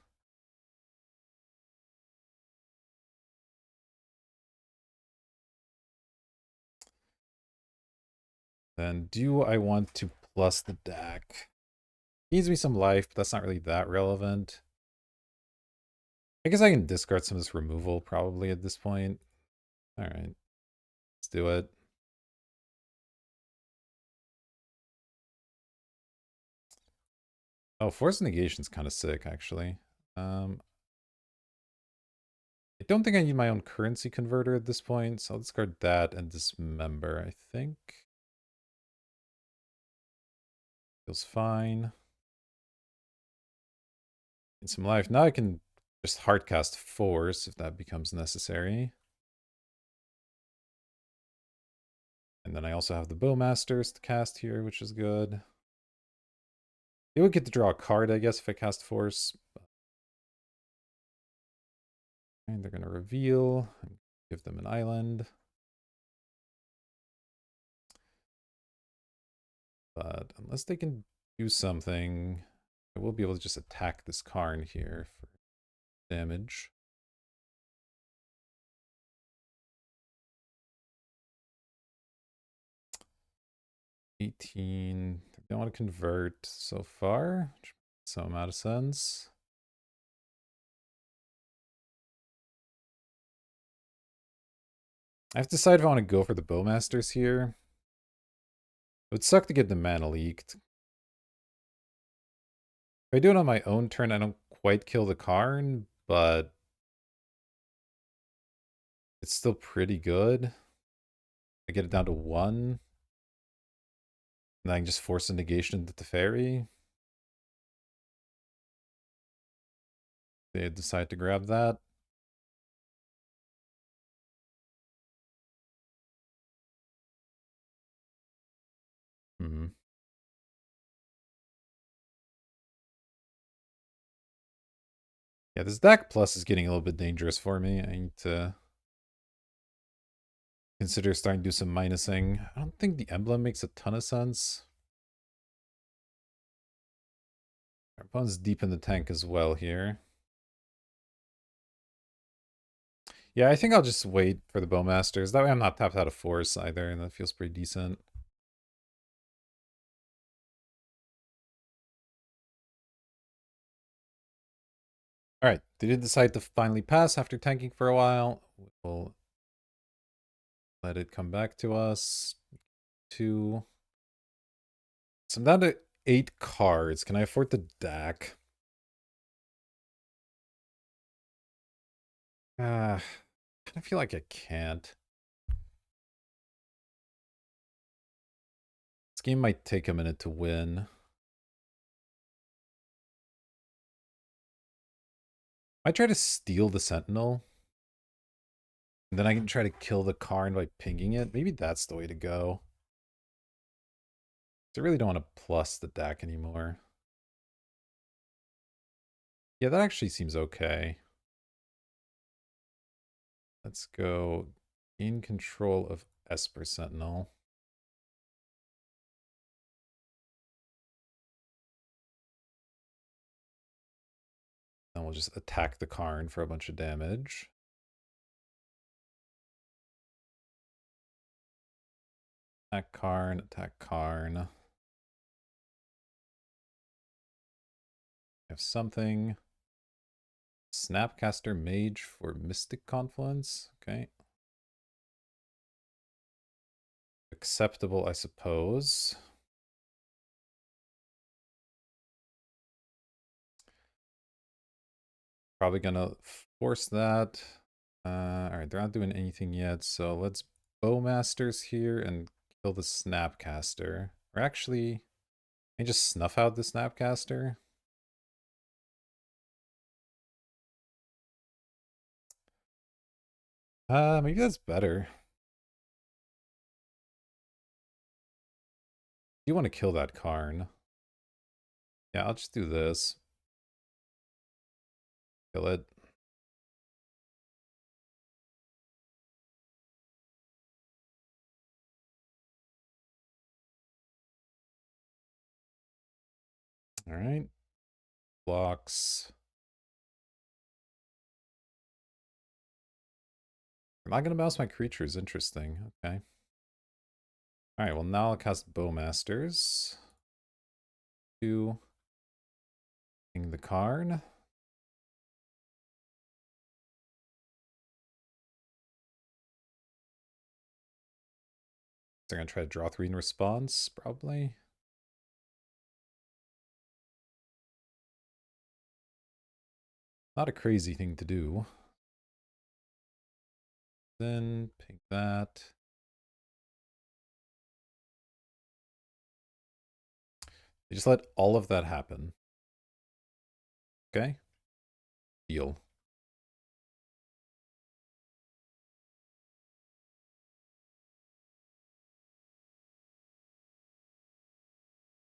Then do I want to plus the deck? Needs me some life, but that's not really that relevant. I guess I can discard some of this removal probably at this point. Alright. Let's do it. Oh, Force Negation's kind of sick, actually. I don't think I need my own currency converter at this point, so I'll discard that and dismember, I think. Feels fine. Need some life. Now I can just hardcast Force if that becomes necessary. And then I also have the Bowmasters to cast here, which is good. They would get to draw a card, I guess, if I cast Force. And they're going to reveal and give them an island. But unless they can do something, I will be able to just attack this Karn here for damage. $18. I don't want to convert so far, which makes some amount of sense. I have to decide if I want to go for the Bowmasters here. It would suck to get the mana leaked. If I do it on my own turn, I don't quite kill the Karn, but it's still pretty good. I get it down to 1. And then I can just force a negation into the Teferi. They decide to grab that. Hmm. Yeah, this deck plus is getting a little bit dangerous for me. I need to consider starting to do some minusing. I don't think the emblem makes a ton of sense. Our opponent's deep in the tank as well here. Yeah, I think I'll just wait for the Bowmasters. That way I'm not tapped out of Force either, and that feels pretty decent. Alright, they did decide to finally pass after tanking for a while. We'll let it come back to us. 2. So I'm down to 8 cards. Can I afford the deck? I kind of feel like I can't. This game might take a minute to win. I try to steal the Sentinel. And then I can try to kill the Karn by pinging it. Maybe that's the way to go. I really don't want to plus the deck anymore. Yeah, that actually seems okay. Let's go in control of Esper Sentinel. Then we'll just attack the Karn for a bunch of damage. Attack Karn, attack Karn. have something. Snapcaster Mage for Mystic Confluence. Okay. Acceptable, I suppose. Probably gonna force that. Alright, they're not doing anything yet, so let's Bowmasters here and kill the Snapcaster. Or actually, can I just snuff out the Snapcaster? Maybe that's better. You want to kill that Karn. Yeah, I'll just do this. Kill it. Alright. Blocks. I'm not gonna mouse my creatures. Interesting. Okay. Alright, well now I'll cast Bowmasters. Two. The Karn. They're gonna try to draw 3 in response, probably. Not a crazy thing to do. Then pick that. They just let all of that happen. Okay. Deal.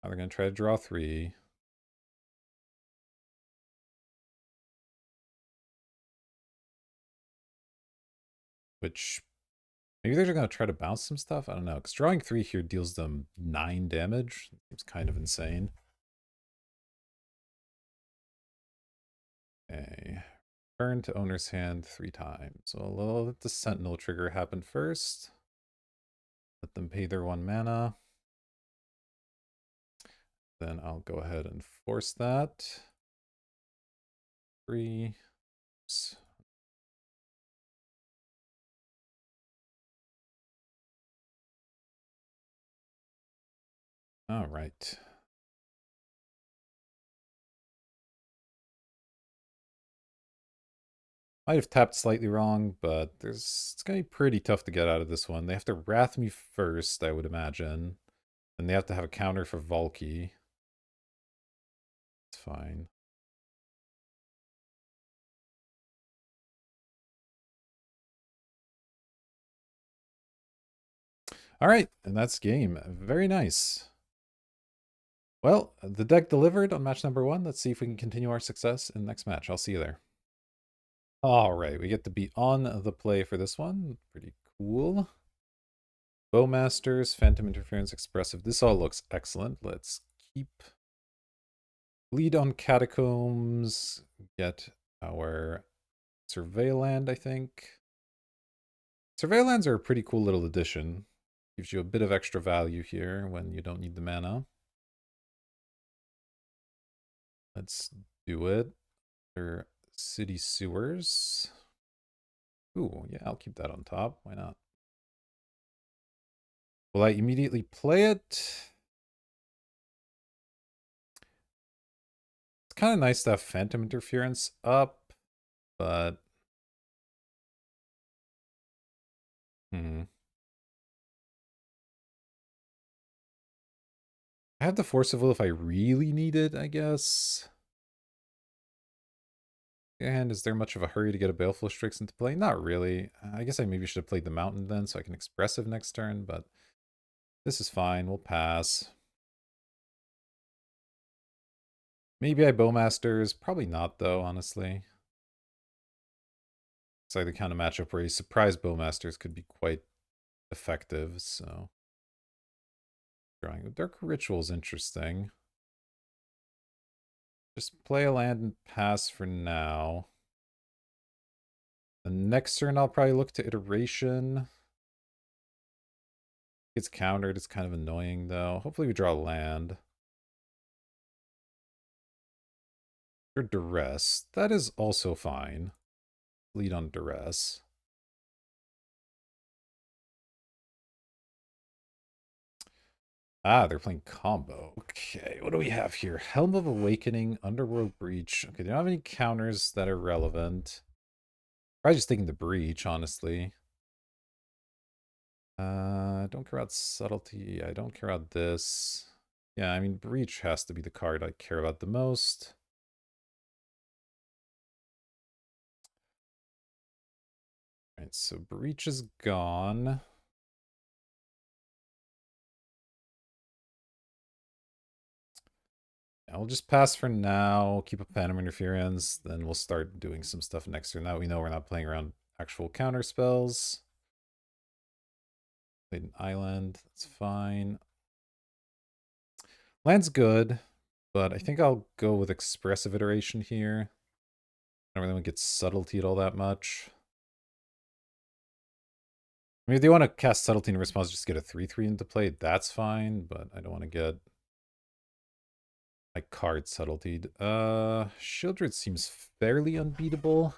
Now they're gonna try to draw 3. Which maybe they're gonna try to bounce some stuff. I don't know. Because drawing 3 here deals them 9 damage. Seems kind of insane. Okay. Burn to owner's hand 3 times. So we'll let the Sentinel trigger happen first. Let them pay their 1 mana. Then I'll go ahead and force that. 3. Oops. All right. Might have tapped slightly wrong, but it's going to be pretty tough to get out of this one. They have to Wrath me first, I would imagine. And they have to have a counter for Valky. It's fine. All right, and that's game. Very nice. Well, the deck delivered on match number 1. Let's see if we can continue our success in the next match. I'll see you there. All right, we get to be on the play for this one. Pretty cool. Bowmasters, Phantom Interference, Expressive. This all looks excellent. Let's keep lead on Catacombs. Get our Surveilland, I think. Surveillands are a pretty cool little addition. Gives you a bit of extra value here when you don't need the mana. Let's do it. Or City Sewers. Ooh, yeah, I'll keep that on top. Why not? Will I immediately play it? It's kind of nice to have Phantom Interference up, but... I have the Force of Will if I really need it, I guess. And is there much of a hurry to get a Baleful Strix into play? Not really. I guess I maybe should have played the Mountain then so I can Expressive next turn, but this is fine. We'll pass. Maybe I Bowmasters. Probably not, though, honestly. It's like the kind of matchup where you surprise Bowmasters could be quite effective, so... Drawing Dark Ritual is interesting. Just play a land and pass for now. The next turn I'll probably look to Iteration. It's countered. It's kind of annoying, though. Hopefully we draw land. Or duress. That is also fine. Lead on duress. Ah, they're playing combo. Okay, what do we have here? Helm of Awakening, Underworld Breach. Okay, they don't have any counters that are relevant. Probably just taking the Breach, honestly. I don't care about Subtlety. I don't care about this. Yeah, I mean, Breach has to be the card I care about the most. Alright, so Breach is gone. I'll just pass for now, keep up Phantom Interference, then we'll start doing some stuff next turn. Now we know we're not playing around actual counter spells. Played an island, that's fine. Land's good, but I think I'll go with Expressive Iteration here. I don't really want to get Subtlety all that much. I mean, if they want to cast Subtlety in response, just get a 3/3 into play, that's fine, but I don't want to get my card Subtletied. Shieldred seems fairly unbeatable.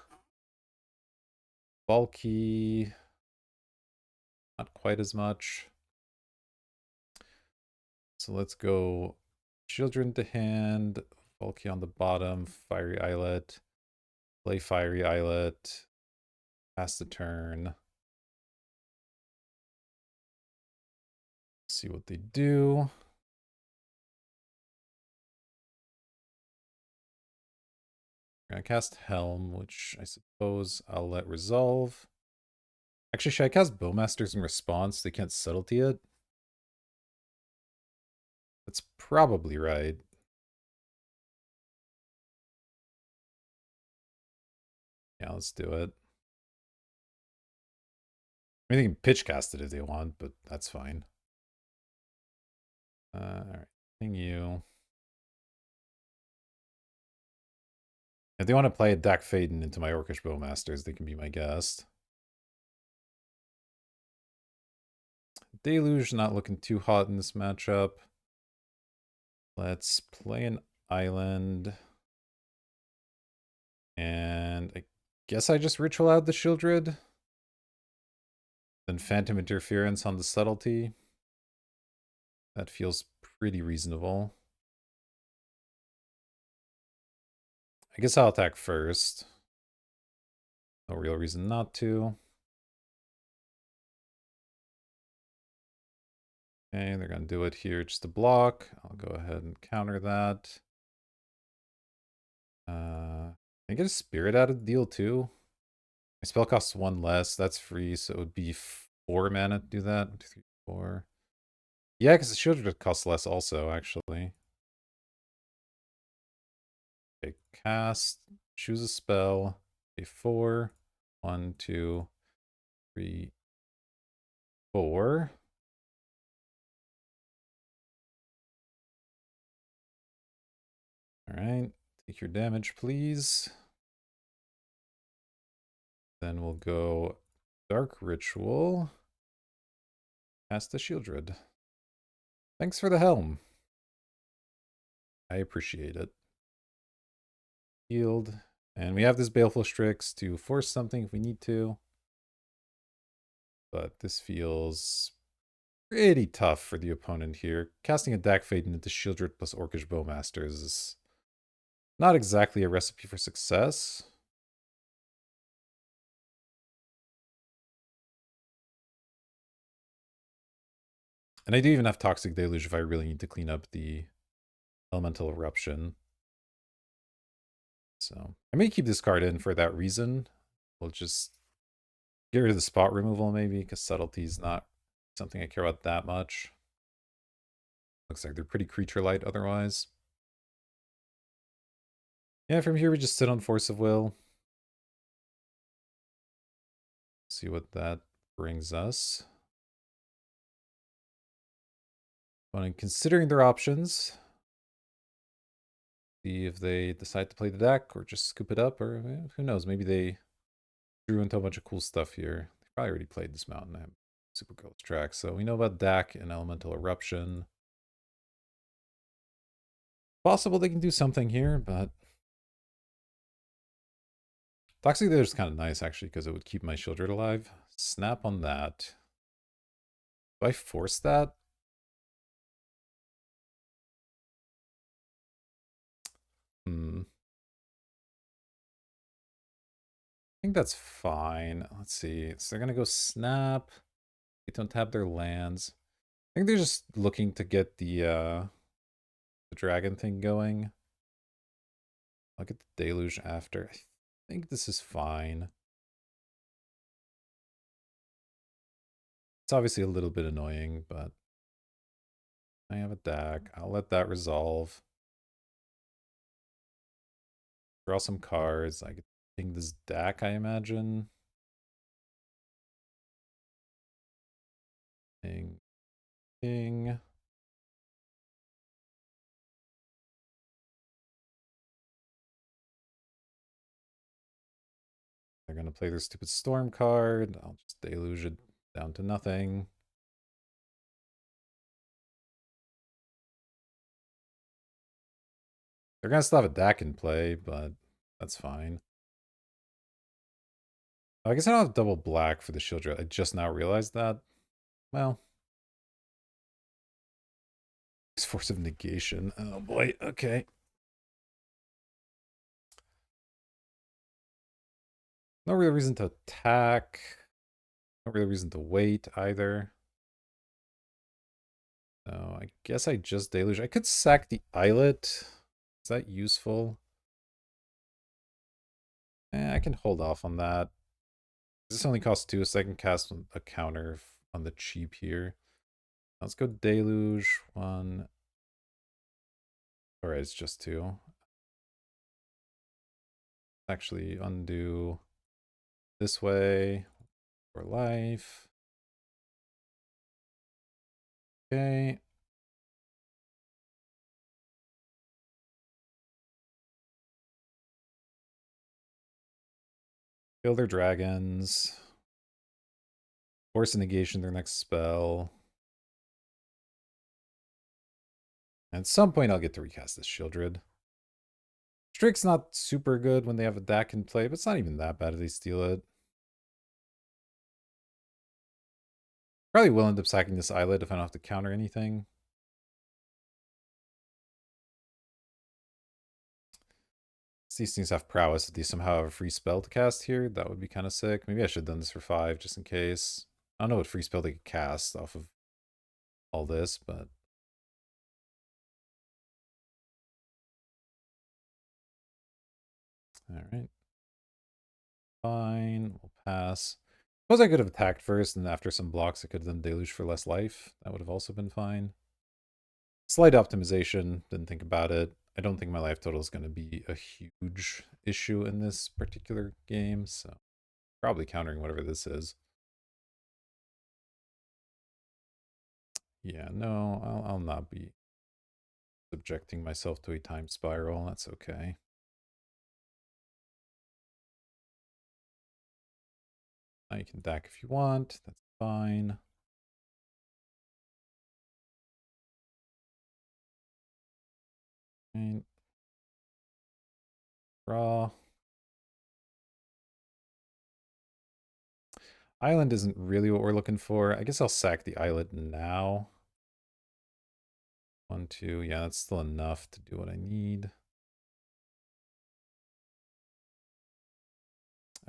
Bulky, not quite as much. So let's go Children to hand, Bulky on the bottom, Fiery Islet, play Fiery Islet, pass the turn. See what they do. I'm gonna cast Helm, which I suppose I'll let resolve. Actually, should I cast Bowmasters in response? They can't subtlety it. That's probably right. Yeah, let's do it. I mean, they can pitch cast it if they want, but that's fine. Alright, ping you. If they want to play a Dak Faden into my Orcish Bowmasters, they can be my guest. Deluge not looking too hot in this matchup. Let's play an island. And I guess I just ritual out the Shieldred. Then Phantom Interference on the Subtlety. That feels pretty reasonable. I guess I'll attack first. No real reason not to. Okay, they're going to do it here just to block. I'll go ahead and counter that. I get a Spirit out of the deal too. My spell costs 1 less. That's free, so it would be 4 mana to do that. 1, 2, 3, 4. Yeah, because the shield would cost less also, actually. Okay, cast. Choose a spell. Okay, 4. 1, 2, 3, 4. Alright, take your damage, please. Then we'll go Dark Ritual. Cast the Shieldred. Thanks for the helm. I appreciate it. Healed. And we have this Baleful Strix to force something if we need to. But this feels pretty tough for the opponent here. Casting a Dak Faden into Shieldred plus Orcish Bowmasters is not exactly a recipe for success. And I do even have Toxic Deluge if I really need to clean up the Elemental Eruption. So I may keep this card in for that reason. We'll just get rid of the spot removal maybe, because Subtlety is not something I care about that much. Looks like they're pretty creature light otherwise. Yeah, from here we just sit on Force of Will. See what that brings us. But considering their options, see if they decide to play the deck or just scoop it up, or who knows, maybe they drew into a bunch of cool stuff here. They probably already played this mountain. I have Supergirl's track, so we know about Dak and Elemental Eruption. Possible they can do something here, but Toxic there is kind of nice, actually, because it would keep my Shieldred alive. Snap on that. Do I force that? Hmm. I think that's fine. Let's see. So they're going to go snap. They don't tap their lands. I think they're just looking to get the dragon thing going. I'll get the deluge after. I think this is fine. It's obviously a little bit annoying, but I have a deck. I'll let that resolve. Draw some cards. I could ping this deck, I imagine. Ping, ping. They're going to play their stupid storm card. I'll just deluge it down to nothing. They're going to still have a deck in play, but that's fine. I guess I don't have double black for the shield. I just now realized that. Well, it's force of negation. Oh boy, okay. No real reason to attack. No real reason to wait either. So I guess I just deluge. I could sack the islet. Is that useful? I can hold off on that. This only costs 2, so I can cast a counter on the cheap here. Let's go deluge 1. Alright, it's just 2. Actually undo this way for life. Okay. Kill their dragons. Force a negation their next spell. At some point I'll get to recast this Shieldred. Strick's not super good when they have a deck in play, but it's not even that bad if they steal it. Probably will end up sacking this islet if I don't have to counter anything. These things have prowess. If they somehow have a free spell to cast here, that would be kind of sick. Maybe I should have done this for 5 just in case. I don't know what free spell they could cast off of all this, but alright. Fine. We'll pass. Suppose I could have attacked first, and after some blocks I could have done deluge for less life. That would have also been fine. Slight optimization. Didn't think about it. I don't think my life total is going to be a huge issue in this particular game, so probably countering whatever this is. Yeah, no, I'll not be subjecting myself to a time spiral. That's okay. Now you can deck if you want. That's fine. Right. Draw. Island isn't really what we're looking for. I guess I'll sack the islet now. 1, 2. Yeah, that's still enough to do what I need.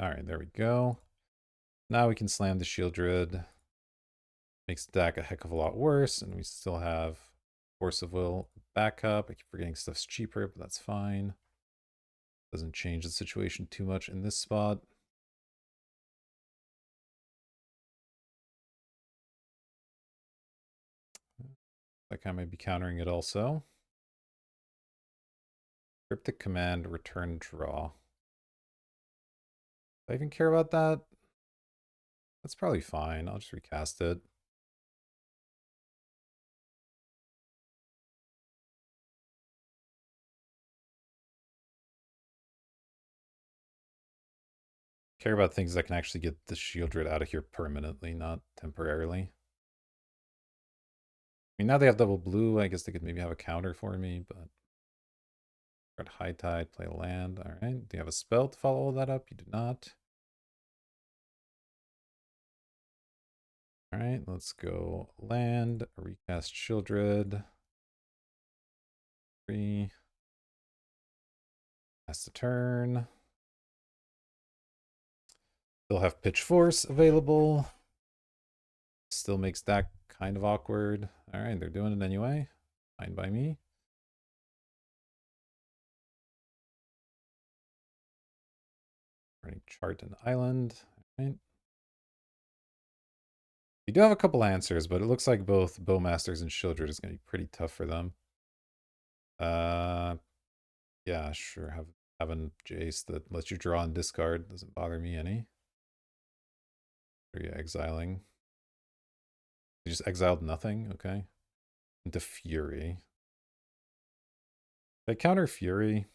Alright, there we go. Now we can slam the Shieldred. Makes the deck a heck of a lot worse, and we still have Force of Will backup. I keep forgetting stuff's cheaper, but that's fine. Doesn't change the situation too much in this spot. Like I might be countering it also. Cryptic Command, return draw. Do I even care about that? That's probably fine. I'll just recast it. Care about things that can actually get the Shieldred out of here permanently, not temporarily. I mean, now they have double blue. I guess they could maybe have a counter for me, but High Tide, play land. All right. Do you have a spell to follow that up? You do not. All right, let's go land, recast Shieldred. 3. That's the turn. Still have Pitch Force available. Still makes that kind of awkward. All right, they're doing it anyway. Fine by me. Running Chart and Island. All right. We do have a couple answers, but it looks like both Bowmasters and Shieldred is going to be pretty tough for them. Yeah, sure. Having Jace that lets you draw and discard doesn't bother me any. Are you exiling? You just exiled nothing? Okay. Into Fury. If I counter Fury,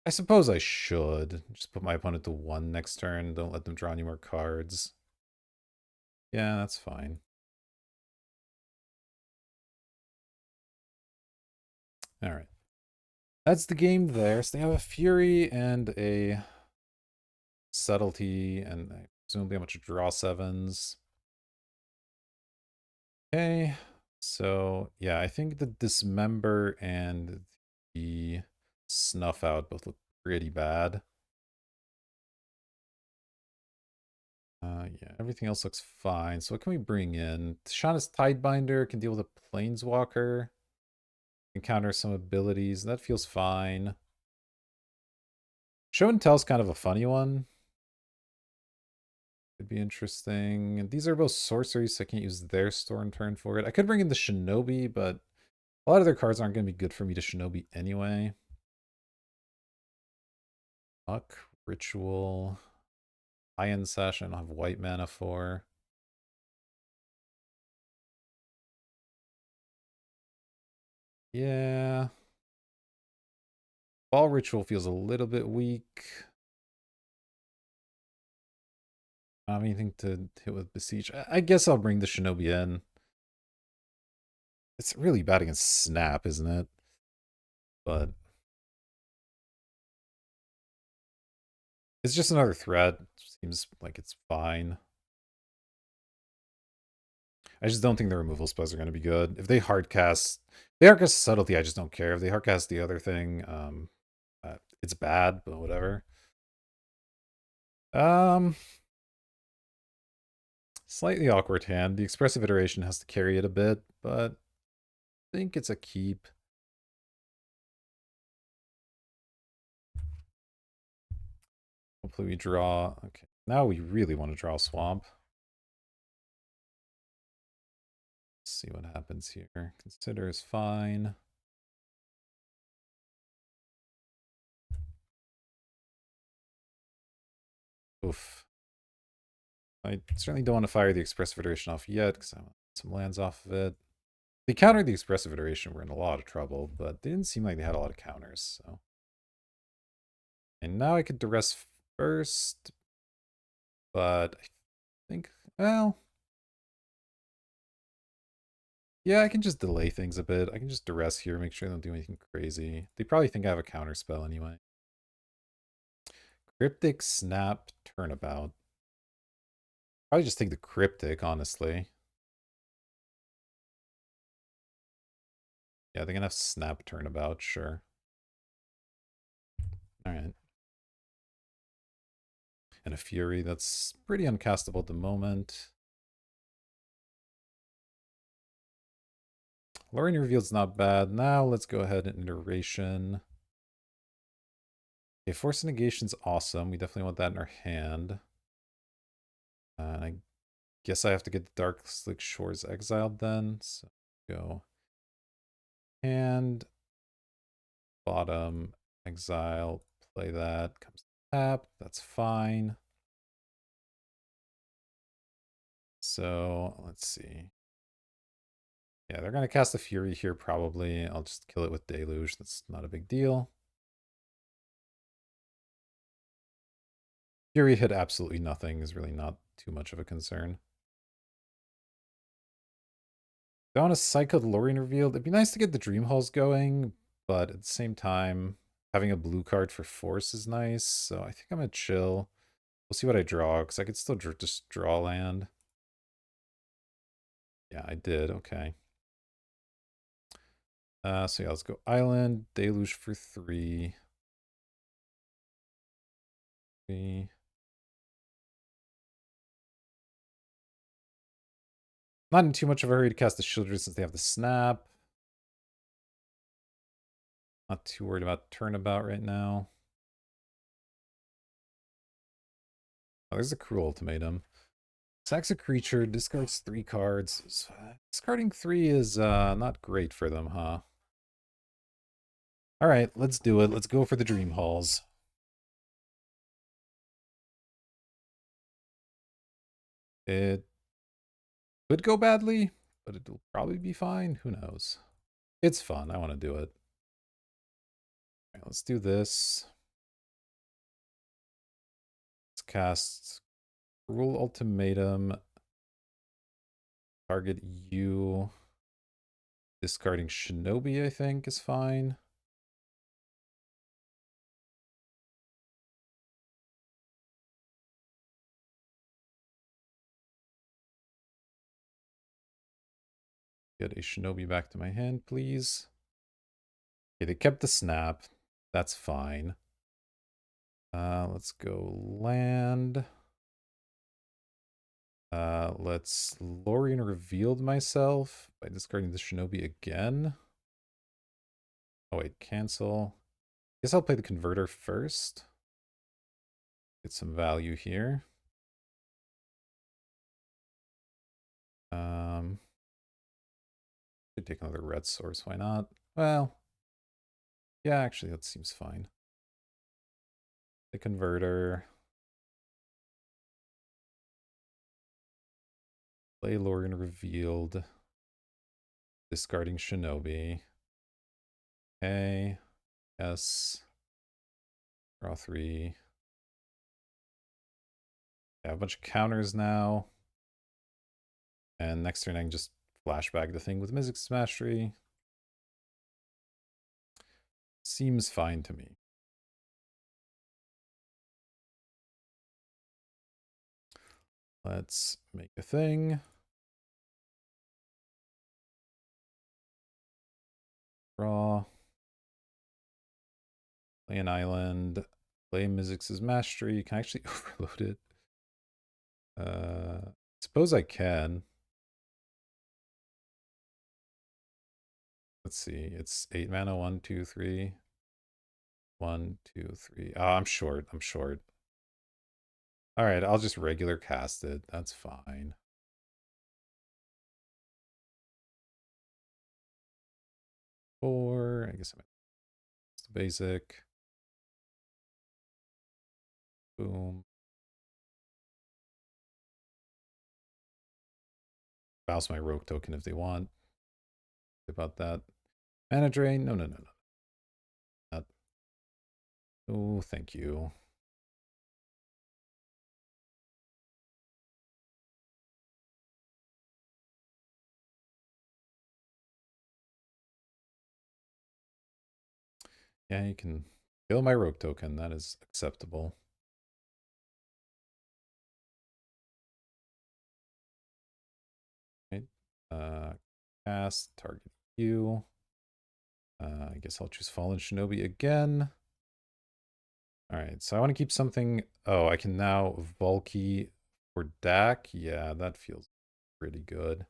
I suppose I should. Just put my opponent to 1 next turn. Don't let them draw any more cards. Yeah, that's fine. Alright. That's the game there. So they have a Fury and a Subtlety, and presumably a bunch of draw 7s. Okay. So, yeah, I think the Dismember and the Snuff Out both look pretty bad. Yeah, everything else looks fine. So what can we bring in? Tishana's Tidebinder can deal with a Planeswalker. Encounter some abilities. That feels fine. Show and Tell's kind of a funny one. Could be interesting. And these are both sorceries, so I can't use their Storm turn for it. I could bring in the Shinobi, but a lot of their cards aren't going to be good for me to Shinobi anyway. Muck, Ritual, Iron Sash, I don't have white mana for. Yeah. Ball Ritual feels a little bit weak. I don't have anything to hit with Besiege. I guess I'll bring the Shinobi in. It's really bad against Snap, isn't it? But it's just another threat. Seems like it's fine. I just don't think the removal spells are going to be good. If they hardcast, they hardcast Subtlety, I just don't care. If they hardcast the other thing, it's bad, but whatever. Slightly awkward hand. The expressive iteration has to carry it a bit, but I think it's a keep. Hopefully we draw. Okay, now we really want to draw Swamp. Let's see what happens here. Consider is fine. Oof. I certainly don't want to fire the expressive iteration off yet, because I want some lands off of it. If they countered the expressive iteration, we're in a lot of trouble, but they didn't seem like they had a lot of counters, so. And now I could duress first, but I think, well, yeah, I can just delay things a bit. I can just duress here, make sure they don't do anything crazy. They probably think I have a counter spell anyway. Cryptic Snap Turnabout. Probably just take the Cryptic, honestly. Yeah, they're gonna have Snap Turnabout, sure. Alright. And a Fury that's pretty uncastable at the moment. Lorraine Revealed's not bad. Now let's go ahead and Iteration. Okay, Force Negation's awesome. We definitely want that in our hand. And I guess I have to get the Dark Slick Shores exiled then. So go hand, bottom, exile, play that. Comes tap. That's fine. So let's see. Yeah, they're going to cast a Fury here probably. I'll just kill it with Deluge. That's not a big deal. Fury hit absolutely nothing is really not too much of a concern. I want to cycle the Lorien revealed. It'd be nice to get the Dream Halls going, but at the same time, having a blue card for force is nice. So I think I'm gonna chill. We'll see what I draw, because I could still just draw land. Yeah, I did. Okay. So yeah, let's go Island, Deluge for 3. Not in too much of a hurry to cast the Shieldred since they have the Snap. Not too worried about Turnabout right now. Oh, there's a Cruel Ultimatum. Sacks a creature, discards 3 cards. So, discarding 3 is not great for them, huh? Alright, let's do it. Let's go for the Dream Halls. It could go badly, but it'll probably be fine. Who knows? It's fun. I want to do it. Alright, let's do this. Let's cast Cruel Ultimatum. Target you. Discarding Shinobi, I think, is fine. Get a Shinobi back to my hand, please. Okay, they kept the Snap. That's fine. Let's go land. Let's Lorien revealed myself by discarding the Shinobi again. Oh wait, cancel. Guess I'll play the Converter first. Get some value here. Should take another red source, why not? Well, yeah, actually that seems fine. The Converter. Play Lorien revealed. Discarding Shinobi. Okay. Yes. Draw 3. I have a bunch of counters now. And next turn I can just flashback the thing with Mizzix's Mastery. Seems fine to me. Let's make a thing. Draw. Play an island. Play Mizzix's Mastery. Can I actually overload it? Suppose I can. Let's see. It's 8 mana. 1, 2, 3. 1, 2, 3. Oh, I'm short. I'm short. Alright, I'll just regular cast it. That's fine. Four. I guess I'm just basic. Boom. Bounce my rogue token if they want. About that. Mana drain? No, no, no, no. Not. Oh, thank you. Yeah, you can kill my rogue token. That is acceptable. Right. Cast, target you. I guess I'll choose Fallen Shinobi again. Alright, so I want to keep something. Oh, I can now Valky for Dak. Yeah, that feels pretty good.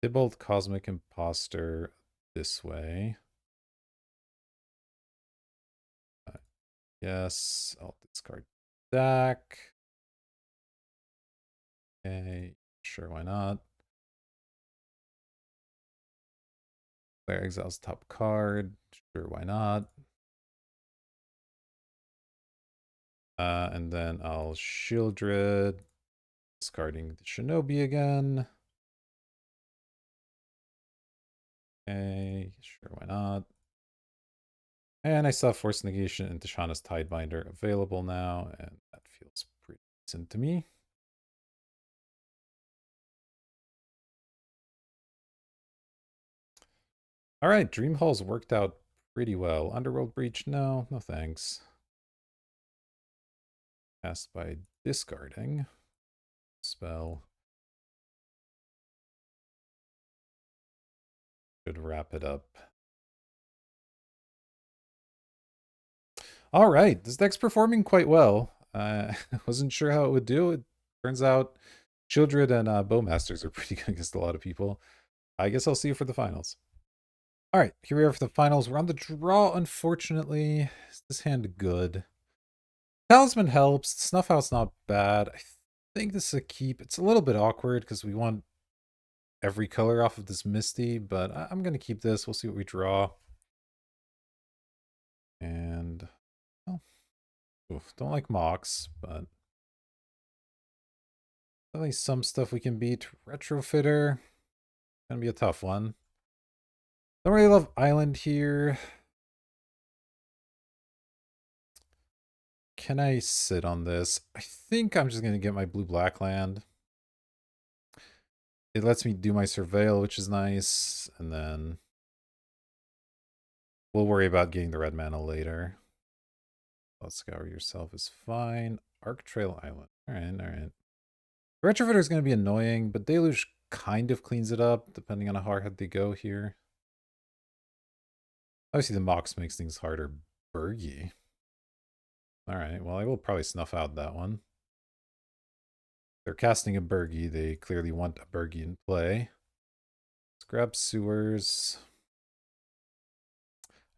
Tybalt Cosmic Imposter this way. Yes, I'll discard Dak. Okay, sure, why not? Player exiles top card. Sure, why not? And then I'll Shieldred, discarding the Shinobi again. Okay, sure, why not? And I saw Force Negation and Tishana's Tidebinder available now, and that feels pretty decent to me. All right, Dream Hall's worked out pretty well. Underworld Breach, no, no thanks. Cast by discarding. Spell. Should wrap it up. All right, this deck's performing quite well. I wasn't sure how it would do. It turns out Childred and Bowmasters are pretty good against a lot of people. I guess I'll see you for the finals. All right, here we are for the finals. We're on the draw, unfortunately. Is this hand good? Talisman helps. Snuff House not bad. I think this is a keep. It's a little bit awkward because we want every color off of this Misty, but I'm going to keep this. We'll see what we draw. And, well, don't like Mox, but at least some stuff we can beat. Retrofitter, gonna be a tough one. Don't really love Island here. Can I sit on this? I think I'm just gonna get my blue-black land. It lets me do my surveil, which is nice, and then we'll worry about getting the red mana later. Let's scour yourself is fine. Arc Trail Island. Alright. Retrofitter is going to be annoying, but Deluge kind of cleans it up, depending on how hard they go here. Obviously, the Mox makes things harder. Burgy. Alright, well, I will probably snuff out that one. They're casting a Burgy. They clearly want a Burgy in play. Let's grab Sewers.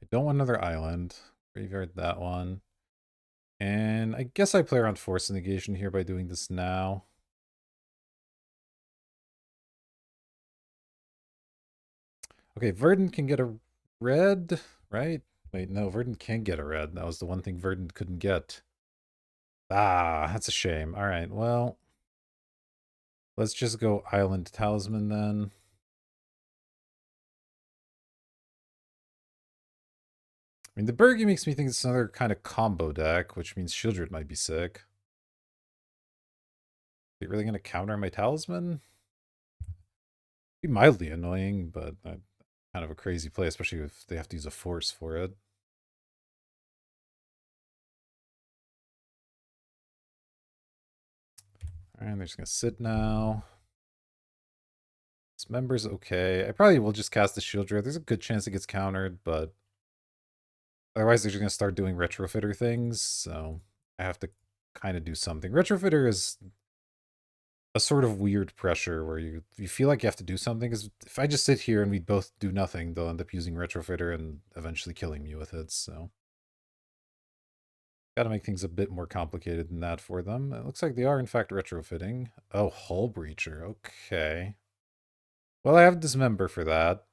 I don't want another island. Graveyard that one. And I guess I play around Force Negation here by doing this now. Okay, Verdant can get a red, right? Wait, no, Verdant can get a red. That was the one thing Verdant couldn't get. Ah, that's a shame. All right, well, let's just go Island Talisman then. I mean, the Burgy makes me think it's another kind of combo deck, which means Shieldred might be sick. Are you really going to counter my Talisman? Be mildly annoying, but kind of a crazy play, especially if they have to use a force for it. All right, they're just going to sit now. This member's okay. I probably will just cast the Shieldred. There's a good chance it gets countered, but otherwise they're just going to start doing Retrofitter things, so I have to kind of do something. Retrofitter is a sort of weird pressure where you feel like you have to do something, because if I just sit here and we both do nothing, they'll end up using Retrofitter and eventually killing me with it, so gotta make things a bit more complicated than that for them. It looks like they are in fact retrofitting. Oh, Hull Breacher, okay. Well, I have Dismember for that.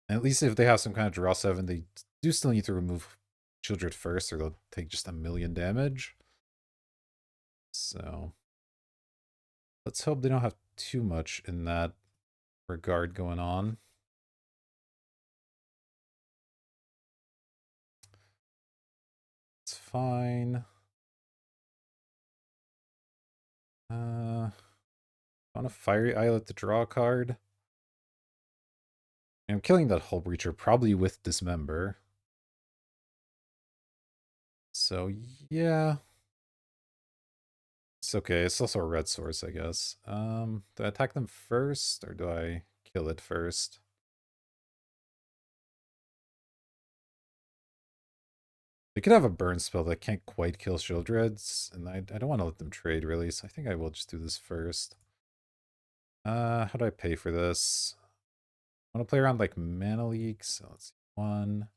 And at least if they have some kind of draw 7, they do still need to remove Childred first, or they'll take just 1,000,000 damage. So let's hope they don't have too much in that regard going on. It's fine. On a Fiery Islet to draw a card. I'm killing that Hull Breacher probably with Dismember. So yeah. It's okay. It's also a red source, I guess. Do I attack them first or do I kill it first? They could have a burn spell that can't quite kill Shieldreds, and I don't want to let them trade really, so I think I will just do this first. How do I pay for this? I want to play around like Mana Leak, so let's see. 1.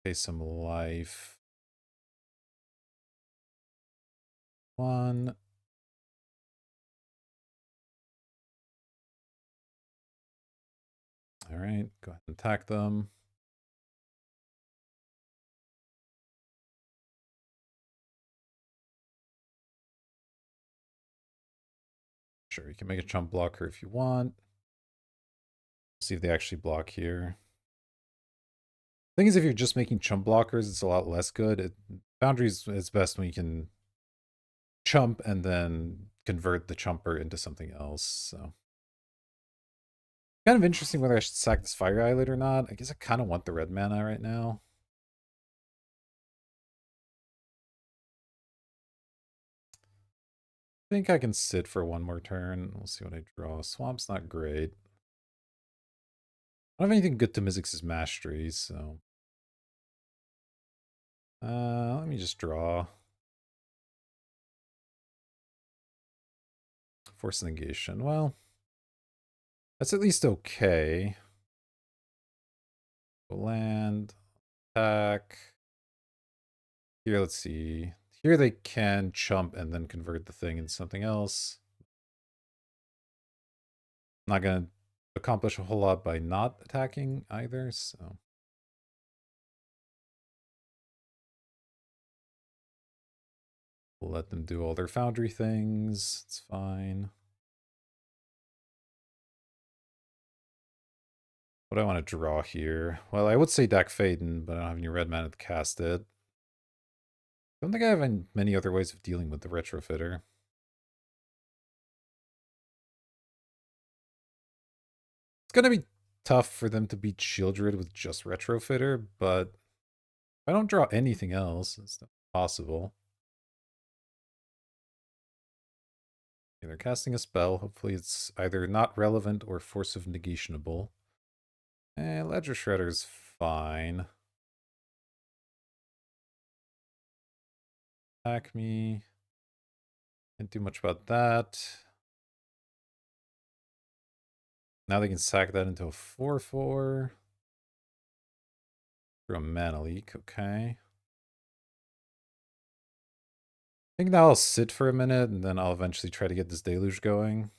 Pay some life. 1. Alright, go ahead and attack them. Sure, you can make a chump blocker if you want. See if they actually block here. Thing is, if you're just making chump blockers, it's a lot less good. Boundaries is best when you can chump and then convert the chumper into something else. So Kind of interesting whether I should sack this Fire Islet or not. I guess I kind of want the red mana right now. I think I can sit for one more turn. We'll see what I draw. Swamp's not great. I don't have anything good to Mizzix's Mastery, so... let me just draw. Force negation. Well, that's at least okay. Land, attack. Here, let's see. Here they can chump and then convert the thing into something else. Not going to accomplish a whole lot by not attacking either, so... We'll let them do all their foundry things. It's fine. What do I want to draw here? Well, I would say Dak Faden, but I don't have any red mana to cast it. I don't think I have many other ways of dealing with the Retrofitter. It's going to be tough for them to beat Shieldred with just Retrofitter, but if I don't draw anything else, it's not possible. Okay, they're casting a spell. Hopefully it's either not relevant or Force of Negationable. Ledger Shredder's fine. Attack me. Can't do much about that. Now they can sack that into a 4/4. For a mana leak, okay. I think now I'll sit for a minute and then I'll eventually try to get this deluge going.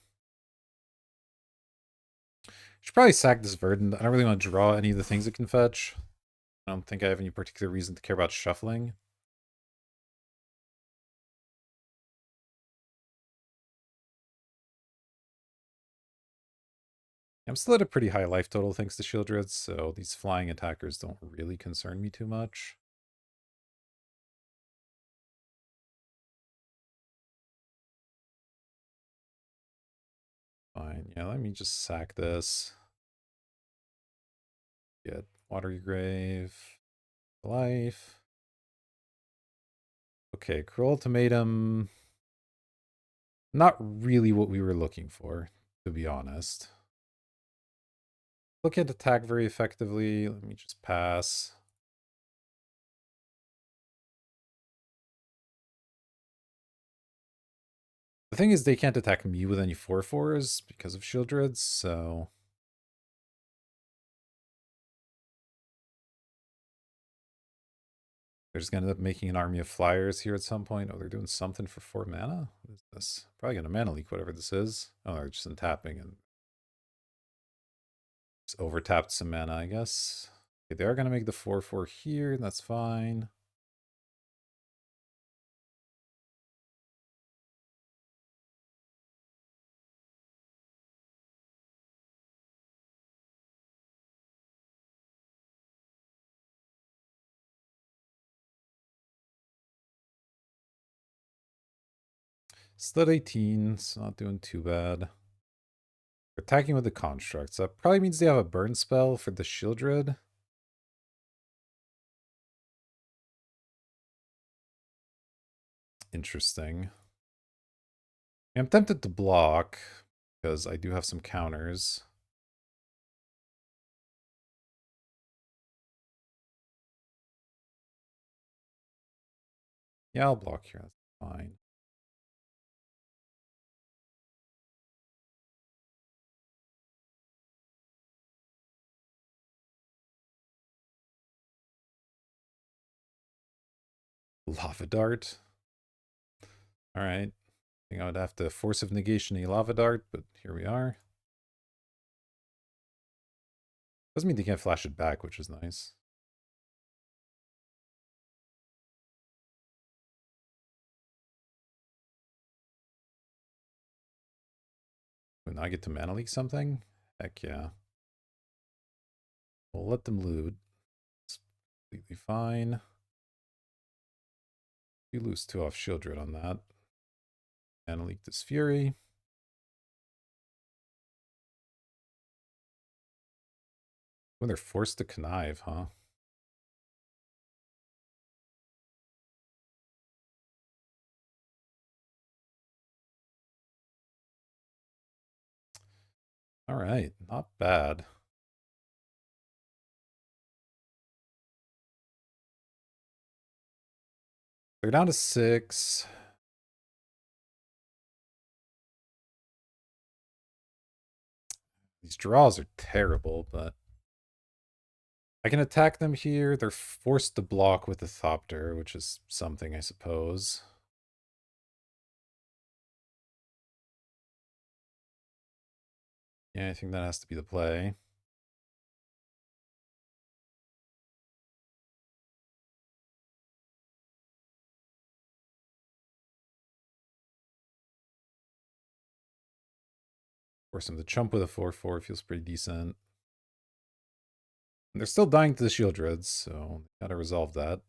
Should probably sack this Verdant. I don't really want to draw any of the things it can fetch. I don't think I have any particular reason to care about shuffling. I'm still at a pretty high life total thanks to Shieldred, so these flying attackers don't really concern me too much. Fine, yeah, let me just sack this. Get Watery Grave, life. Okay, Cruel Ultimatum. Not really what we were looking for, to be honest. Look at attack very effectively. Let me just pass. The thing is, they can't attack me with any 4/4s because of Shieldred, so... They're just going to end up making an army of flyers here at some point. Oh, they're doing something for 4 mana? What is this? Probably going to mana leak whatever this is. Oh, they're just untapping and just over-tapped some mana, I guess. Okay, they are going to make the 4/4 here, and that's fine. Still at 18, it's not doing too bad. Attacking with the constructs. That probably means they have a burn spell for the Shieldred. Interesting. I'm tempted to block because I do have some counters. Yeah, I'll block here. That's fine. Lava Dart. All right. I think I would have to Force of Negation a Lava Dart, but here we are. Doesn't mean they can't flash it back, which is nice. When I get to mana leak something? Heck yeah. We'll let them loot. It's completely fine. You lose 2 off Shieldred on that. Mana leak this Fury. When they're forced to connive, huh? All right, not bad. They're down to 6. These draws are terrible, but I can attack them here. They're forced to block with the Thopter, which is something, I suppose. Yeah, I think that has to be the play. Force them to chump with a 4/4 feels pretty decent. And they're still dying to the Shield Dreads, so gotta resolve that.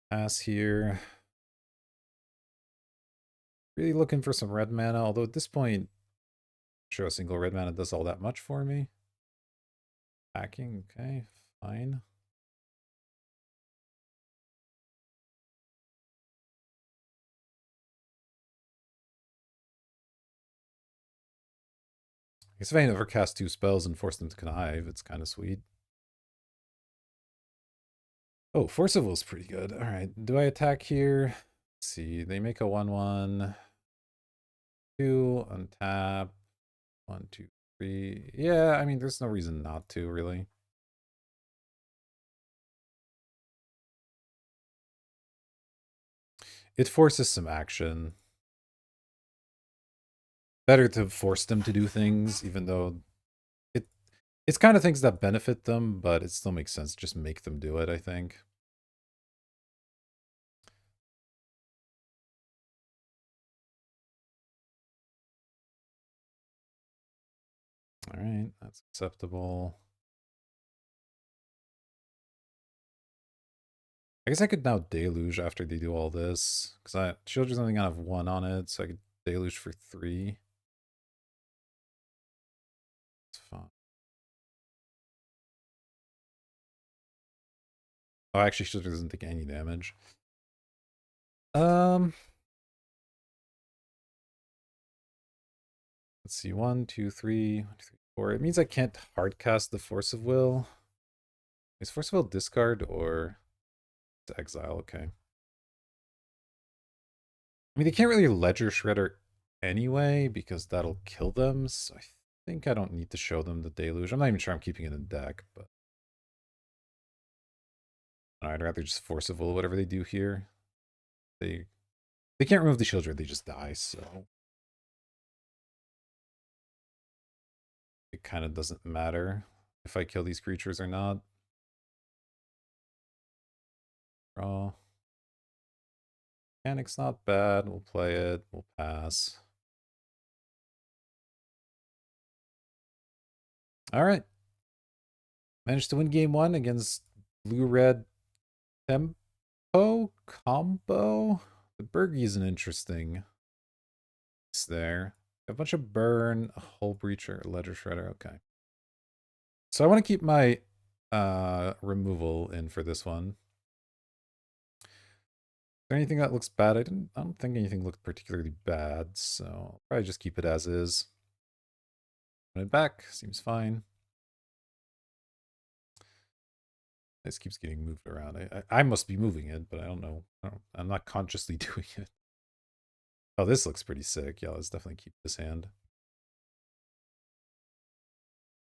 Pass here. Really looking for some red mana, although at this point, sure, a single red mana does all that much for me. Hacking, okay, fine. I guess if I never cast 2 spells and force them to connive, it's kind of sweet. Oh, Force of Will is pretty good. All right, do I attack here? Let's see, they make a 1/1. 2, untap. 1, 2, 3. Yeah, I mean, there's no reason not to, really. It forces some action. Better to force them to do things, even though it it's kind of things that benefit them, but it still makes sense. Just make them do it, I think. All right, that's acceptable. I guess I could now deluge after they do all this, because Children's only gonna have 1 on it, so I could deluge for 3. It's fine. Oh, actually, Children doesn't take any damage. Um, let's see, 1, 2, 3, 1, 2, 3, 4. It means I can't hardcast the Force of Will. Is Force of Will discard or to exile? Okay. I mean, they can't really Ledger Shredder anyway, because that'll kill them, so I think I don't need to show them the Deluge. I'm not even sure I'm keeping it in deck, but I'd rather just Force of Will whatever they do here. They can't remove the Shieldred, they just die, so it kind of doesn't matter if I kill these creatures or not. Draw. Mechanic's not bad, we'll play it, we'll pass. Alright. Managed to win game 1 against blue-red tempo combo. The Bergie is an interesting there. A bunch of burn, a hull breacher, a ledger shredder. Okay. So I want to keep my removal in for this one. Is there anything that looks bad? I don't think anything looked particularly bad, so I'll probably just keep it as is. Put it back, seems fine. This keeps getting moved around. I must be moving it, but I don't know. I'm not consciously doing it. Oh, this looks pretty sick. Yeah, let's definitely keep this hand.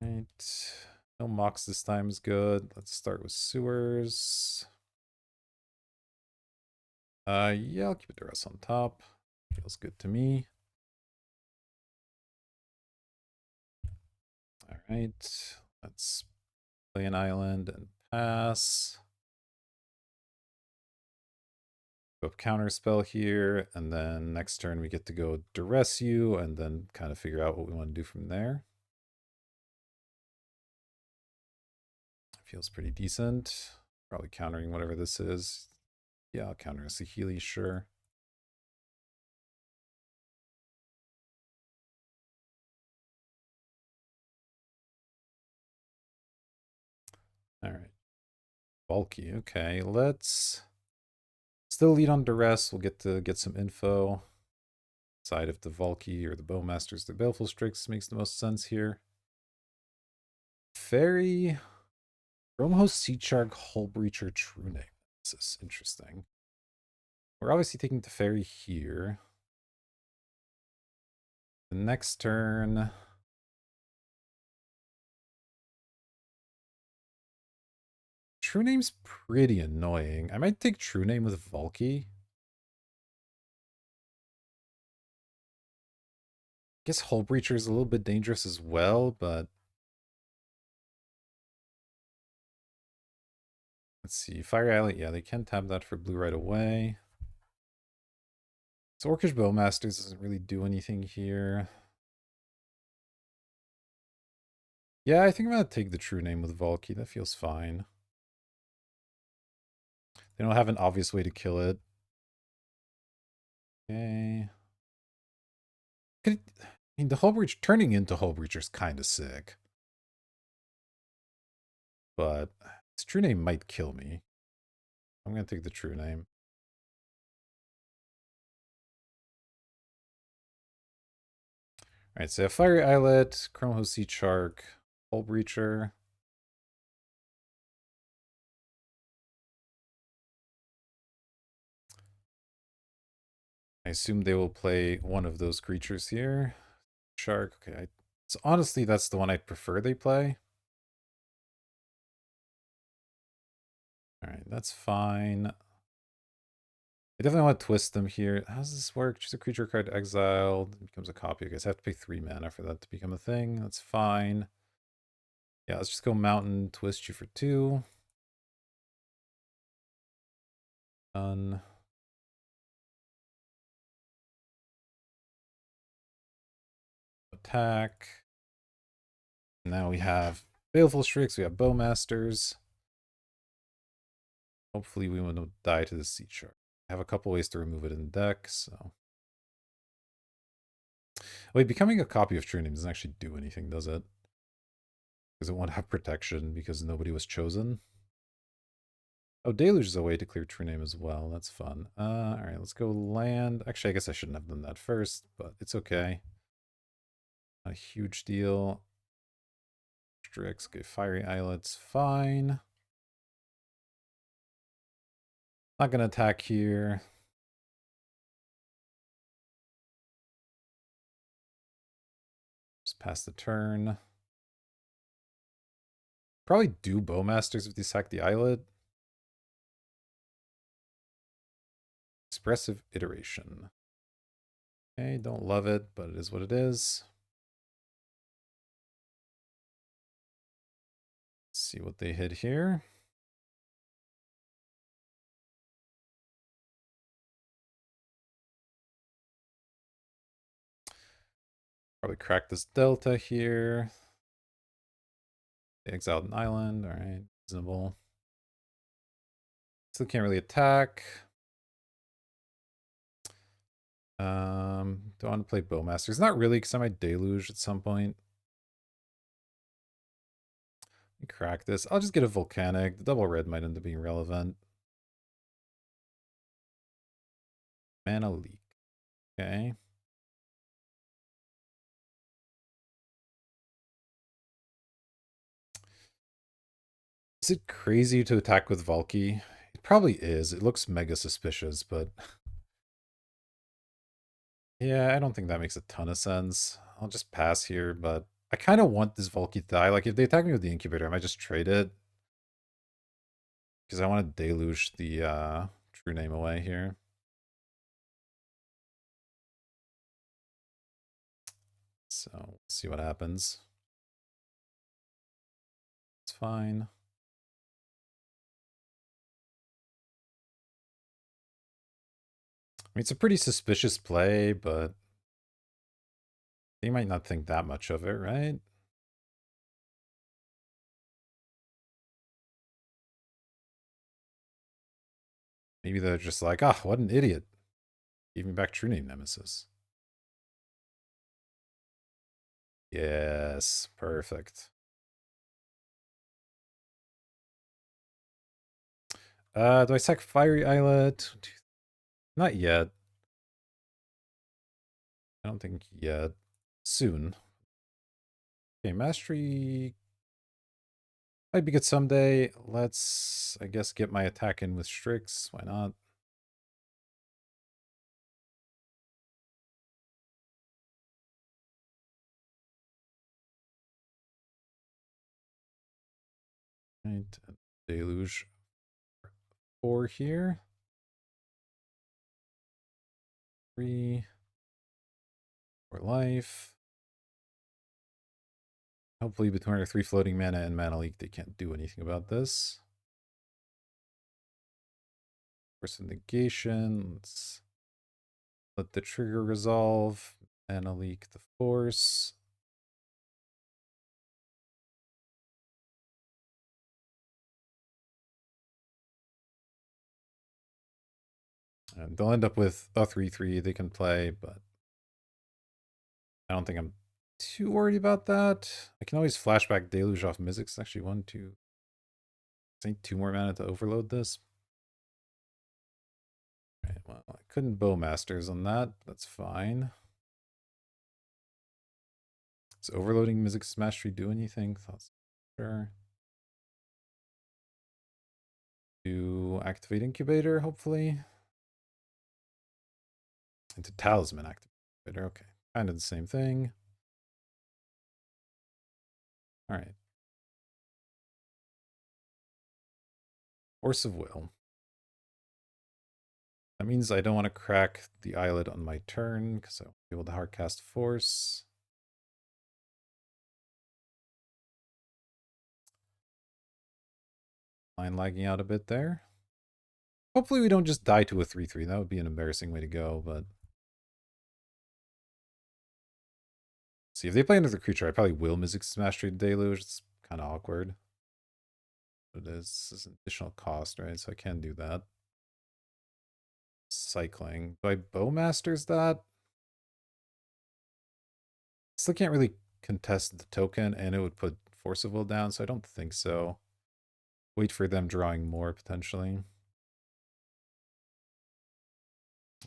Right. No mocks this time is good. Let's start with sewers. Yeah, I'll keep it Duress on top. Feels good to me. All right. Let's play an island and pass. Go counter spell here, and then next turn we get to go Duress you, and then kind of figure out what we want to do from there. Feels pretty decent. Probably countering whatever this is. Yeah, I'll counter a Sahili, sure. All right. Bulky. Okay, let's still lead on duress. We'll get to get some info. Side of the Valky or the Bowmasters, the Baleful Strix makes the most sense here. Fairy, Romohost, Sea Shark, Hull Breacher, True Name. This is interesting. We're obviously taking the Fairy here. The next turn. True Name's pretty annoying. I might take True Name with Valky. Guess Hull Breacher is a little bit dangerous as well, but let's see. Fire Islet, yeah, they can tap that for blue right away. So Orcish Bowmasters doesn't really do anything here. Yeah, I think I'm gonna take the True Name with Valky. That feels fine. They don't have an obvious way to kill it. Okay. I mean, the Hull Breach turning into Hull Breacher is kind of sick. But its True Name might kill me. I'm gonna take the True Name. Alright, so I have Fiery Islet, Chromo Sea Shark, Hull Breacher. I assume they will play one of those creatures here. Shark, okay. So honestly, that's the one I prefer they play. Alright, that's fine. I definitely want to twist them here. How does this work? Choose a creature card exiled. It becomes a copy. I guess I have to pay 3 mana for that to become a thing. That's fine. Yeah, let's just go Mountain, twist you for 2. Done. Attack. Now we have Baleful Strix, we have Bowmasters. Hopefully we won't die to the Sea Shark. I have a couple ways to remove it in the deck, so... Wait, becoming a copy of True Name doesn't actually do anything, does it? Because it won't have protection because nobody was chosen. Oh, Deluge is a way to clear True Name as well. That's fun. Alright, let's go land. Actually, I guess I shouldn't have done that first, but it's okay. Not a huge deal. Strix, okay, Fiery Islets, fine. Not gonna attack here. Just pass the turn. Probably do Bowmasters if they sack the Islet. Expressive Iteration. Okay, don't love it, but it is what it is. Let's see what they hit here. Probably crack this Delta here. They exiled an island. All right, reasonable. Still can't really attack. Do I want to play Bowmasters? Not really, because I might Deluge at some point. Let me crack this. I'll just get a Volcanic. The double red might end up being relevant. Mana Leak. Okay. Is it crazy to attack with Valky? It probably is. It looks mega suspicious, but... yeah, I don't think that makes a ton of sense. I'll just pass here, but I kind of want this Valky to die. Like, if they attack me with the Incubator, I might just trade it. Because I want to Deluge the True Name away here. So, we'll see what happens. It's fine. I mean, it's a pretty suspicious play, but they might not think that much of it, right? Maybe they're just like, ah, what an idiot. Give me back True Name Nemesis. Yes, perfect. Do I sack Fiery Islet? Not yet. I don't think yet. Soon. Okay, Mastery might be good someday. Let's, I guess, get my attack in with Strix. Why not? Right, Deluge 4 here. 3 for life. Hopefully between our 3 floating mana and Mana Leak, they can't do anything about this. Force of Negation. Let's let the trigger resolve. Mana Leak the force. And they'll end up with a 3/3 they can play, but I don't think I'm too worried about that. I can always flashback Deluge off Mizzix. Actually, 1, 2. I think 2 more mana to overload this. Right, well, I couldn't Bowmasters on that. That's fine. Does overloading Mizzix Mastery do anything? Thoughts? Sure. To activate Incubator, hopefully. Into Talisman Activator. Okay, kind of the same thing. All right. Force of Will. That means I don't want to crack the Islet on my turn because I'll be able to hardcast Force. Line lagging out a bit there. Hopefully we don't just die to a 3/3. That would be an embarrassing way to go, but... See, if they play another creature, I probably will Mizzix Mastery Deluge. It's kind of awkward. But this is an additional cost, right? So I can do that. Cycling. Do I Bowmasters that? Still can't really contest the token, and it would put Force of Will down, so I don't think so. Wait for them drawing more, potentially.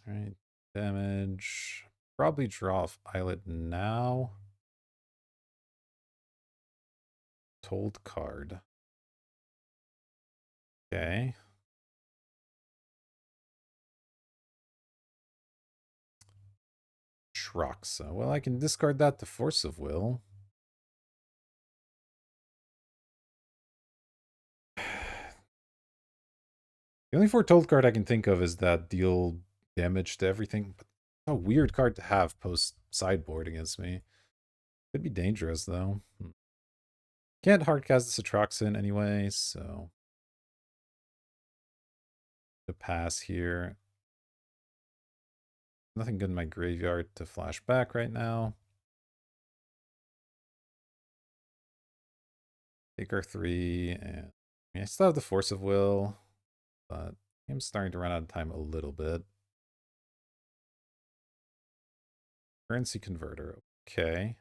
Alright, damage. Probably draw off Islet now. Told card. Okay. Atraxa. Well, I can discard that to Force of Will. The only foretold card I can think of is that deal damage to everything. But a weird card to have post sideboard against me. Could be dangerous though. Can't hardcast this Atraxa anyway, so to pass here. Nothing good in my graveyard to flash back right now. Take our 3, and I mean, I still have the Force of Will, but I'm starting to run out of time a little bit. Currency Converter. Okay.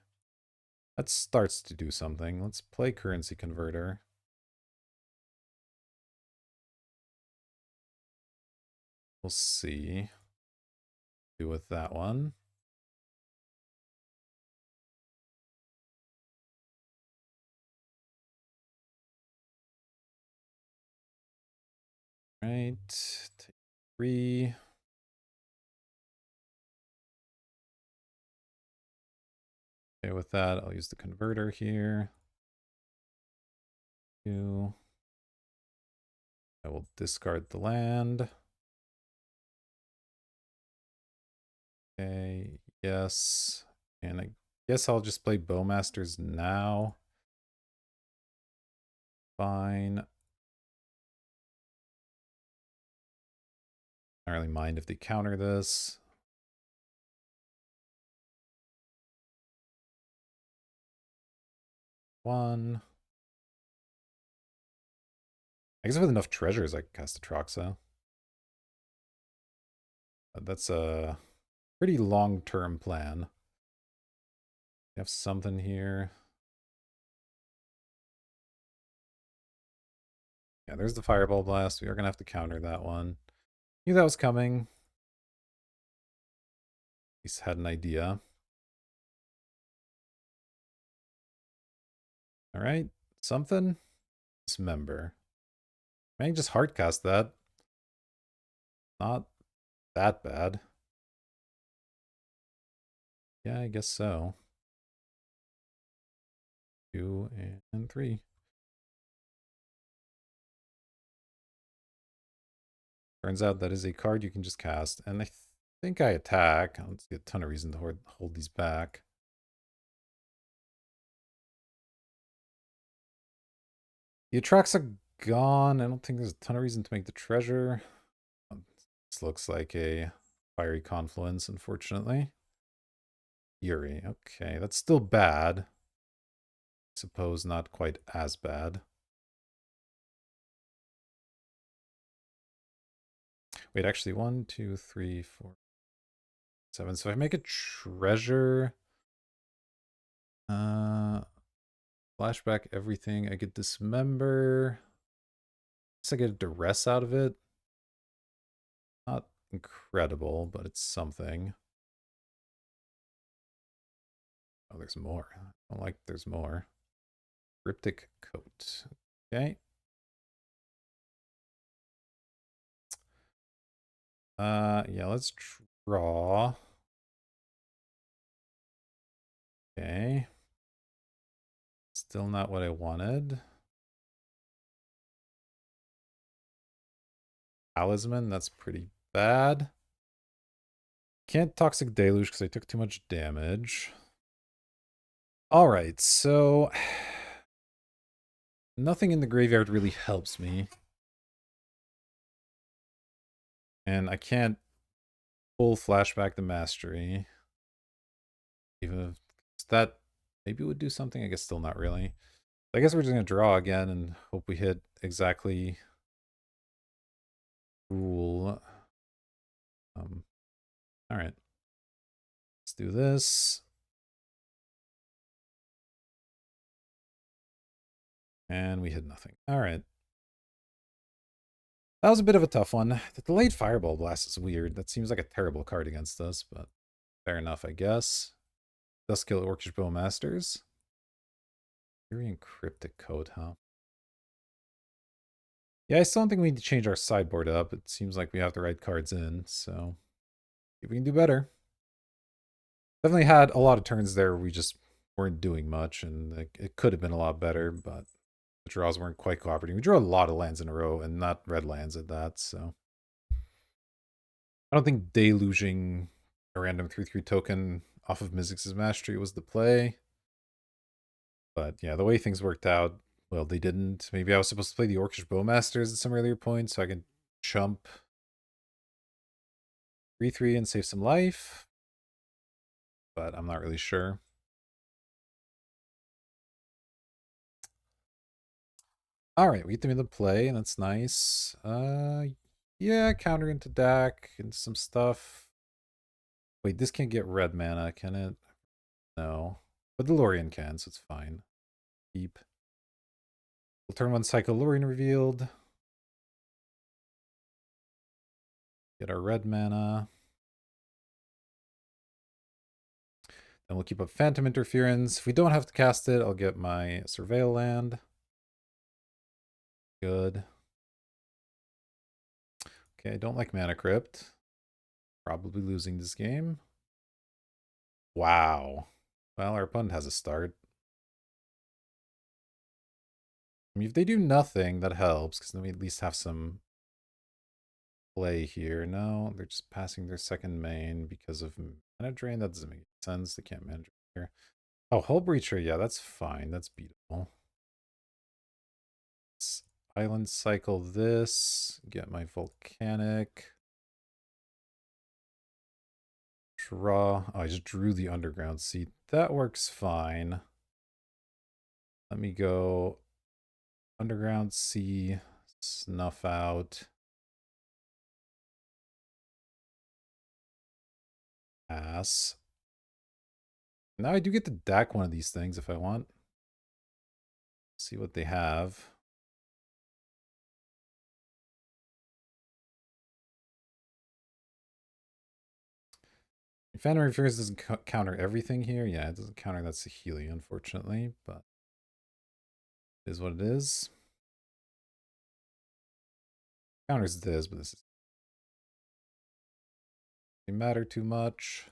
That starts to do something. Let's play Currency Converter. We'll see. Do with that one. Right. Take 3. Okay, with that, I'll use the converter here. 2. I will discard the land. Okay, yes. And I guess I'll just play Bowmasters now. Fine. I don't really mind if they counter this. One. I guess with enough treasures, I can cast Atraxa. That's a pretty long-term plan. We have something here. Yeah, there's the Fireball Blast. We are going to have to counter that one. Knew that was coming. At least had an idea. All right. Something. Dismember. I can just hardcast that. Not that bad. Yeah, I guess so. 2 and 3. Turns out that is a card you can just cast. And I think I attack. I don't see a ton of reason to hold these back. The Atraxa gone. I don't think there's a ton of reason to make the treasure. This looks like a fiery confluence, unfortunately. Fury. Okay, that's still bad. I suppose not quite as bad. Wait, actually, 1, 2, 3, 4, 7. So if I make a treasure, flashback everything. I get dismember. I get a duress out of it. Not incredible, but it's something. Oh, there's more. I don't like there's more. Cryptic coat. Okay. Yeah, let's draw. Okay. Still not what I wanted. Talisman, that's pretty bad. Can't Toxic Deluge because I took too much damage. Alright, so nothing in the graveyard really helps me. And I can't full flashback the mastery. Even if that maybe would do something, I guess still not really. I guess we're just gonna draw again and hope we hit exactly rule. Alright. Let's do this. And we hit nothing. Alright. That was a bit of a tough one. The delayed Fireball Blast is weird. That seems like a terrible card against us, but fair enough, I guess. Does kill Orcish Bowmasters. Fury and Cryptic Code, huh? Yeah, I still don't think we need to change our sideboard up. It seems like we have the right cards in, so see if we can do better. Definitely had a lot of turns there where we just weren't doing much, and it could have been a lot better, but the draws weren't quite cooperating. We drew a lot of lands in a row, and not red lands at that, so I don't think deluging a random 3/3 token off of Mizzix's Mastery was the play. But yeah, the way things worked out, well, they didn't. Maybe I was supposed to play the Orcish Bowmasters at some earlier point so I could chump 3/3 and save some life. But I'm not really sure. Alright, we get them into play, and that's nice. Yeah, counter into Dak and some stuff. Wait, this can't get red mana, can it? No. But the Lorien can, so it's fine. Keep. We'll turn 1 cycle Lorien revealed. Get our red mana. Then we'll keep up Phantom Interference. If we don't have to cast it, I'll get my Surveil land. Good. Okay, I don't like Mana Crypt. Probably losing this game. Wow. Well, our opponent has a start. I mean, if they do nothing, that helps, because then we at least have some play here. No, they're just passing their second main because of mana drain. That doesn't make sense. They can't manage here. Oh, Hull Breacher. Yeah, that's fine. That's beatable. Let's Island cycle this. Get my Volcanic. Draw. Oh, I just drew the Underground Seat. That works fine. Let me go Underground Sea, Snuff Out. Pass. Now I do get to deck one of these things if I want. See what they have. Phantom Interference doesn't counter everything here. Yeah, it doesn't counter that Saheeli, unfortunately, but it is what it is. Counters this, but this doesn't matter too much.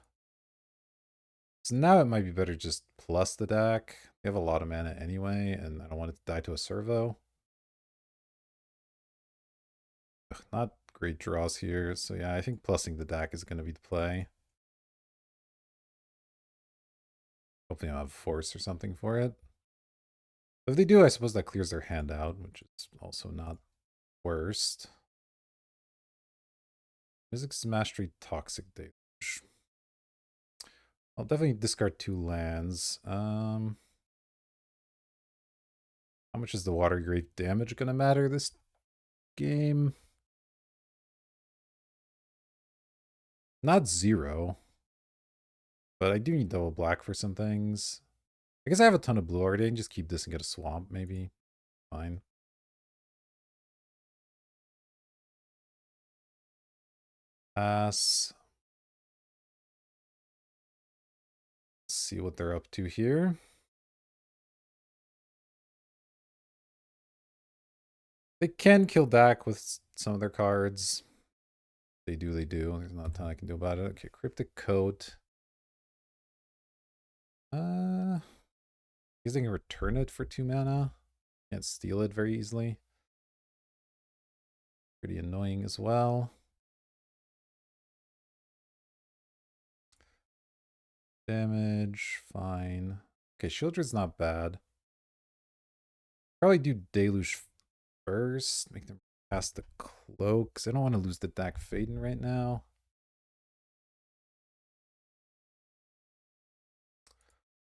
So now it might be better just plus the deck. They have a lot of mana anyway, and I don't want it to die to a servo. Ugh, not great draws here, so yeah, I think plussing the deck is going to be the play. Hopefully I'll have force or something for it. If they do, I suppose that clears their hand out, which is also not worst. Physics Mastery, Toxic Deluge. I'll definitely discard 2 lands. How much is the Water Grave damage going to matter this game? Not 0. But I do need double black for some things. I guess I have a ton of blue already. I can just keep this and get a swamp, maybe. Fine. Pass. See what they're up to here. They can kill Dak with some of their cards. They do, they do. There's not a ton I can do about it. Okay, Cryptic Coat. Because they can return it for 2 mana. Can't steal it very easily. Pretty annoying as well. Damage, fine. Okay, Shieldred's not bad. Probably do Deluge first. Make them cast the Cloak, because I don't want to lose the Dak Faden right now.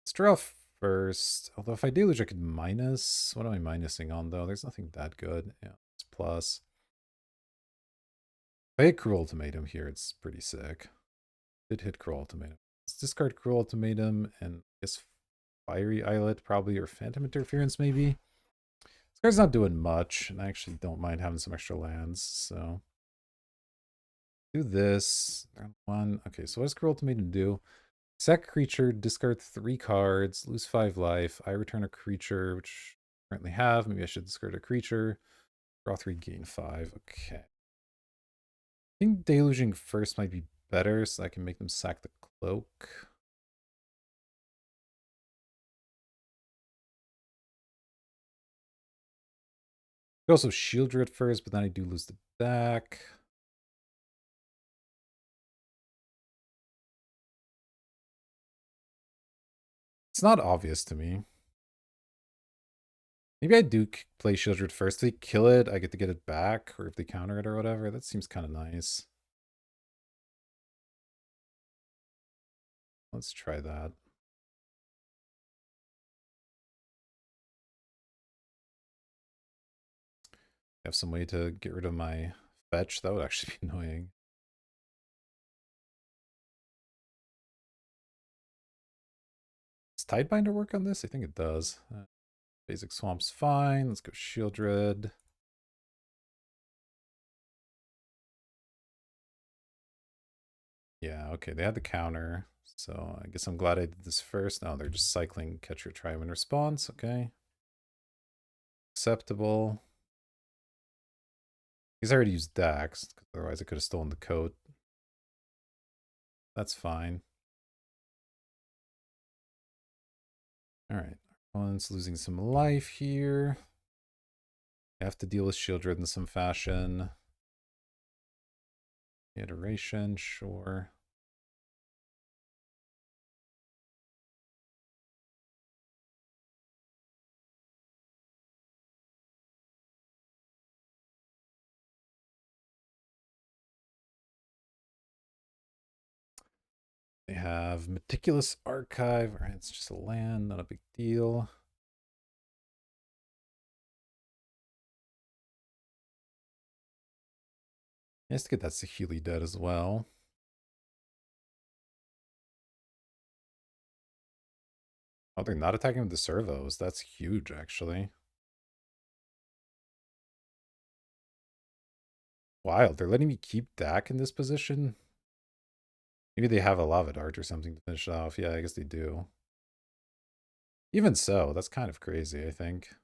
Let's draw first. Although if I Deluge, I could minus. What am I minusing on, though? There's nothing that good. Yeah, it's plus. If I hit Cruel Ultimatum here, it's pretty sick. Did hit Cruel Ultimatum. Let's discard Cruel Ultimatum and I guess Fiery Islet probably, or Phantom Interference maybe. This card's not doing much, and I actually don't mind having some extra lands, so do this. Round 1. Okay, so what does Cruel Ultimatum do? Sack a creature, discard 3 cards, lose 5 life. I return a creature, which I currently have. Maybe I should discard a creature. Draw 3, gain 5. Okay. I think deluging first might be better, so I can make them sack the cloak. I could also Shieldred first, but then I do lose the deck. It's not obvious to me. Maybe I do play Shieldred first. If they kill it, I get to get it back, or if they counter it or whatever. That seems kind of nice. Let's try that. Have some way to get rid of my fetch. That would actually be annoying. Does Tidebinder work on this? I think it does. Basic Swamp's fine. Let's go Shieldred. Yeah, okay, they had the counter. So I guess I'm glad I did this first. No, they're just cycling Catch Your Triumph in response. Okay. Acceptable. He's already used Dax, otherwise I could have stolen the coat. That's fine. Alright, opponent's losing some life here. I have to deal with Shieldred in some fashion. Iteration, sure. They have Meticulous Archive. Alright, it's just a land, not a big deal. Nice to get that Saheeli dead as well. Oh, they're not attacking with the servos. That's huge, actually. Wild. They're letting me keep Dak in this position? Maybe they have a lava dart or something to finish it off. Yeah, I guess they do. Even so, that's kind of crazy, I think.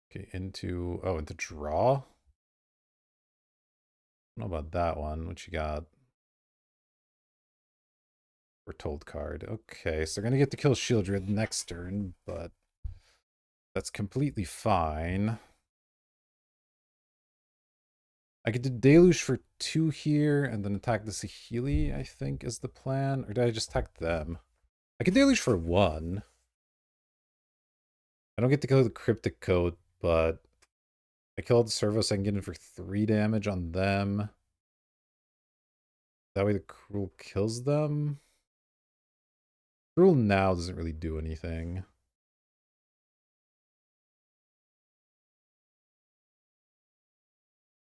Okay, into draw? I don't know about that one. What you got? Foretold card. Okay, so they're gonna get to kill Shieldred next turn, but that's completely fine. I could do Deluge for 2 here and then attack the Saheeli, I think, is the plan. Or did I just attack them? I could Deluge for 1. I don't get to kill the Cryptic Coat, but I kill the Servos, I can get in for 3 damage on them. That way the Cruel kills them. Cruel now doesn't really do anything.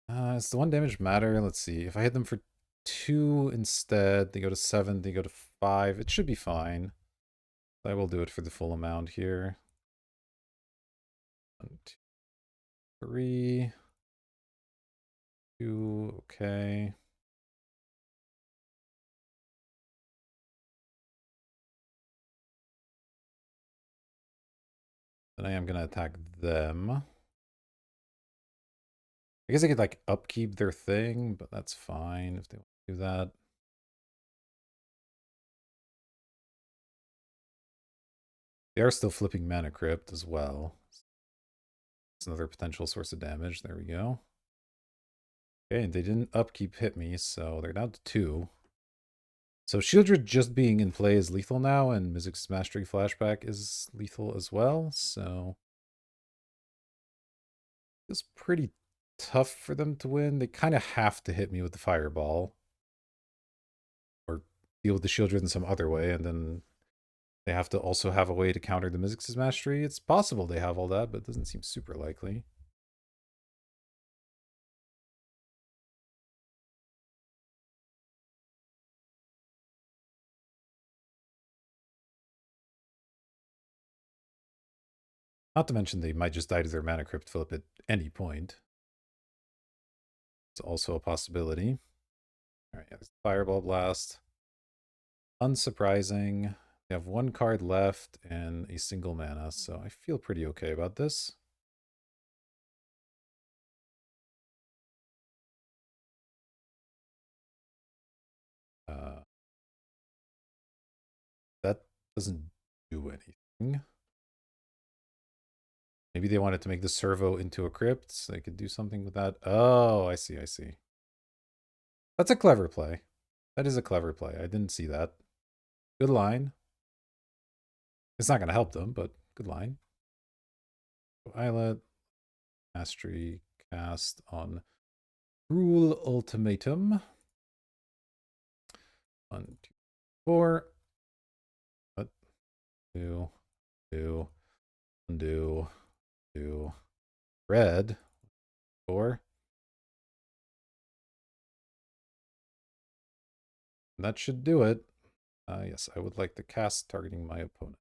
Does the 1 damage matter? Let's see. If I hit them for 2 instead, they go to 7, they go to 5. It should be fine. I will do it for the full amount here. 1, 2, 3. 2, okay. Then I am going to attack them. I guess I could, like, upkeep their thing, but that's fine if they want to do that. They are still flipping Mana Crypt as well. It's another potential source of damage. There we go. Okay, and they didn't upkeep hit me, so they're down to 2. So Shieldred just being in play is lethal now, and Mizzix's Mastery Flashback is lethal as well, so it's pretty tough for them to win. They kind of have to hit me with the Fireball. Or deal with the Shieldred in some other way, and then they have to also have a way to counter the Mizzix's Mastery. It's possible they have all that, but it doesn't seem super likely. Not to mention they might just die to their Mana Crypt flip at any point. It's also a possibility. Alright, yeah, Fireball Blast. Unsurprising. They have 1 card left and a single mana, so I feel pretty okay about this. That doesn't do anything. Maybe they wanted to make the servo into a crypt, so they could do something with that. Oh, I see, I see. That's a clever play. That is a clever play. I didn't see that. Good line. It's not going to help them, but good line. Islet. Mastery cast on Cruel Ultimatum. 1, 2, 4. What? 2, 2, undo, 2. Red. 4. And that should do it. Yes, I would like to cast targeting my opponent.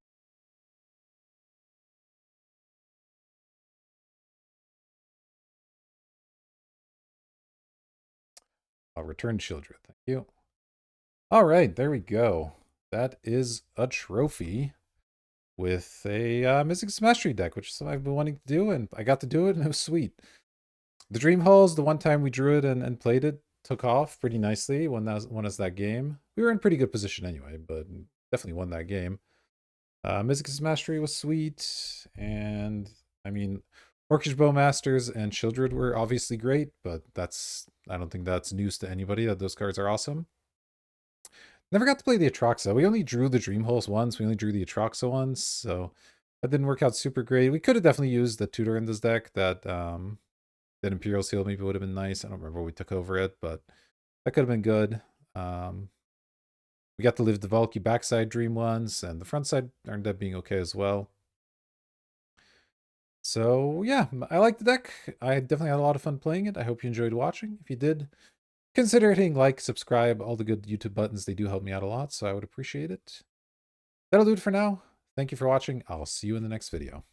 I'll return Children. Thank you. All right, there we go. That is a trophy with a Mystic Mastery deck, which is something I've been wanting to do, and I got to do it, and it was sweet. The Dream Halls, the one time we drew it and played it, took off pretty nicely. Won us that game. We were in pretty good position anyway, but definitely won that game. Mystic's Mastery was sweet, and I mean, Orcish Bowmasters and Childred were obviously great, but I don't think that's news to anybody that those cards are awesome. Never got to play the Atraxa. We only drew the Dream Holes once. We only drew the Atraxa once, so that didn't work out super great. We could have definitely used the tutor in this deck. That Imperial Seal maybe would have been nice. I don't remember what we took over it, but that could have been good. We got to live the Valky backside dream ones, and the front side ended up being okay as well. So yeah, I like the deck. I definitely had a lot of fun playing it. I hope you enjoyed watching. If you did, consider hitting like, subscribe, all the good YouTube buttons. They do help me out a lot, so I would appreciate it. That'll do it for now. Thank you for watching. I'll see you in the next video.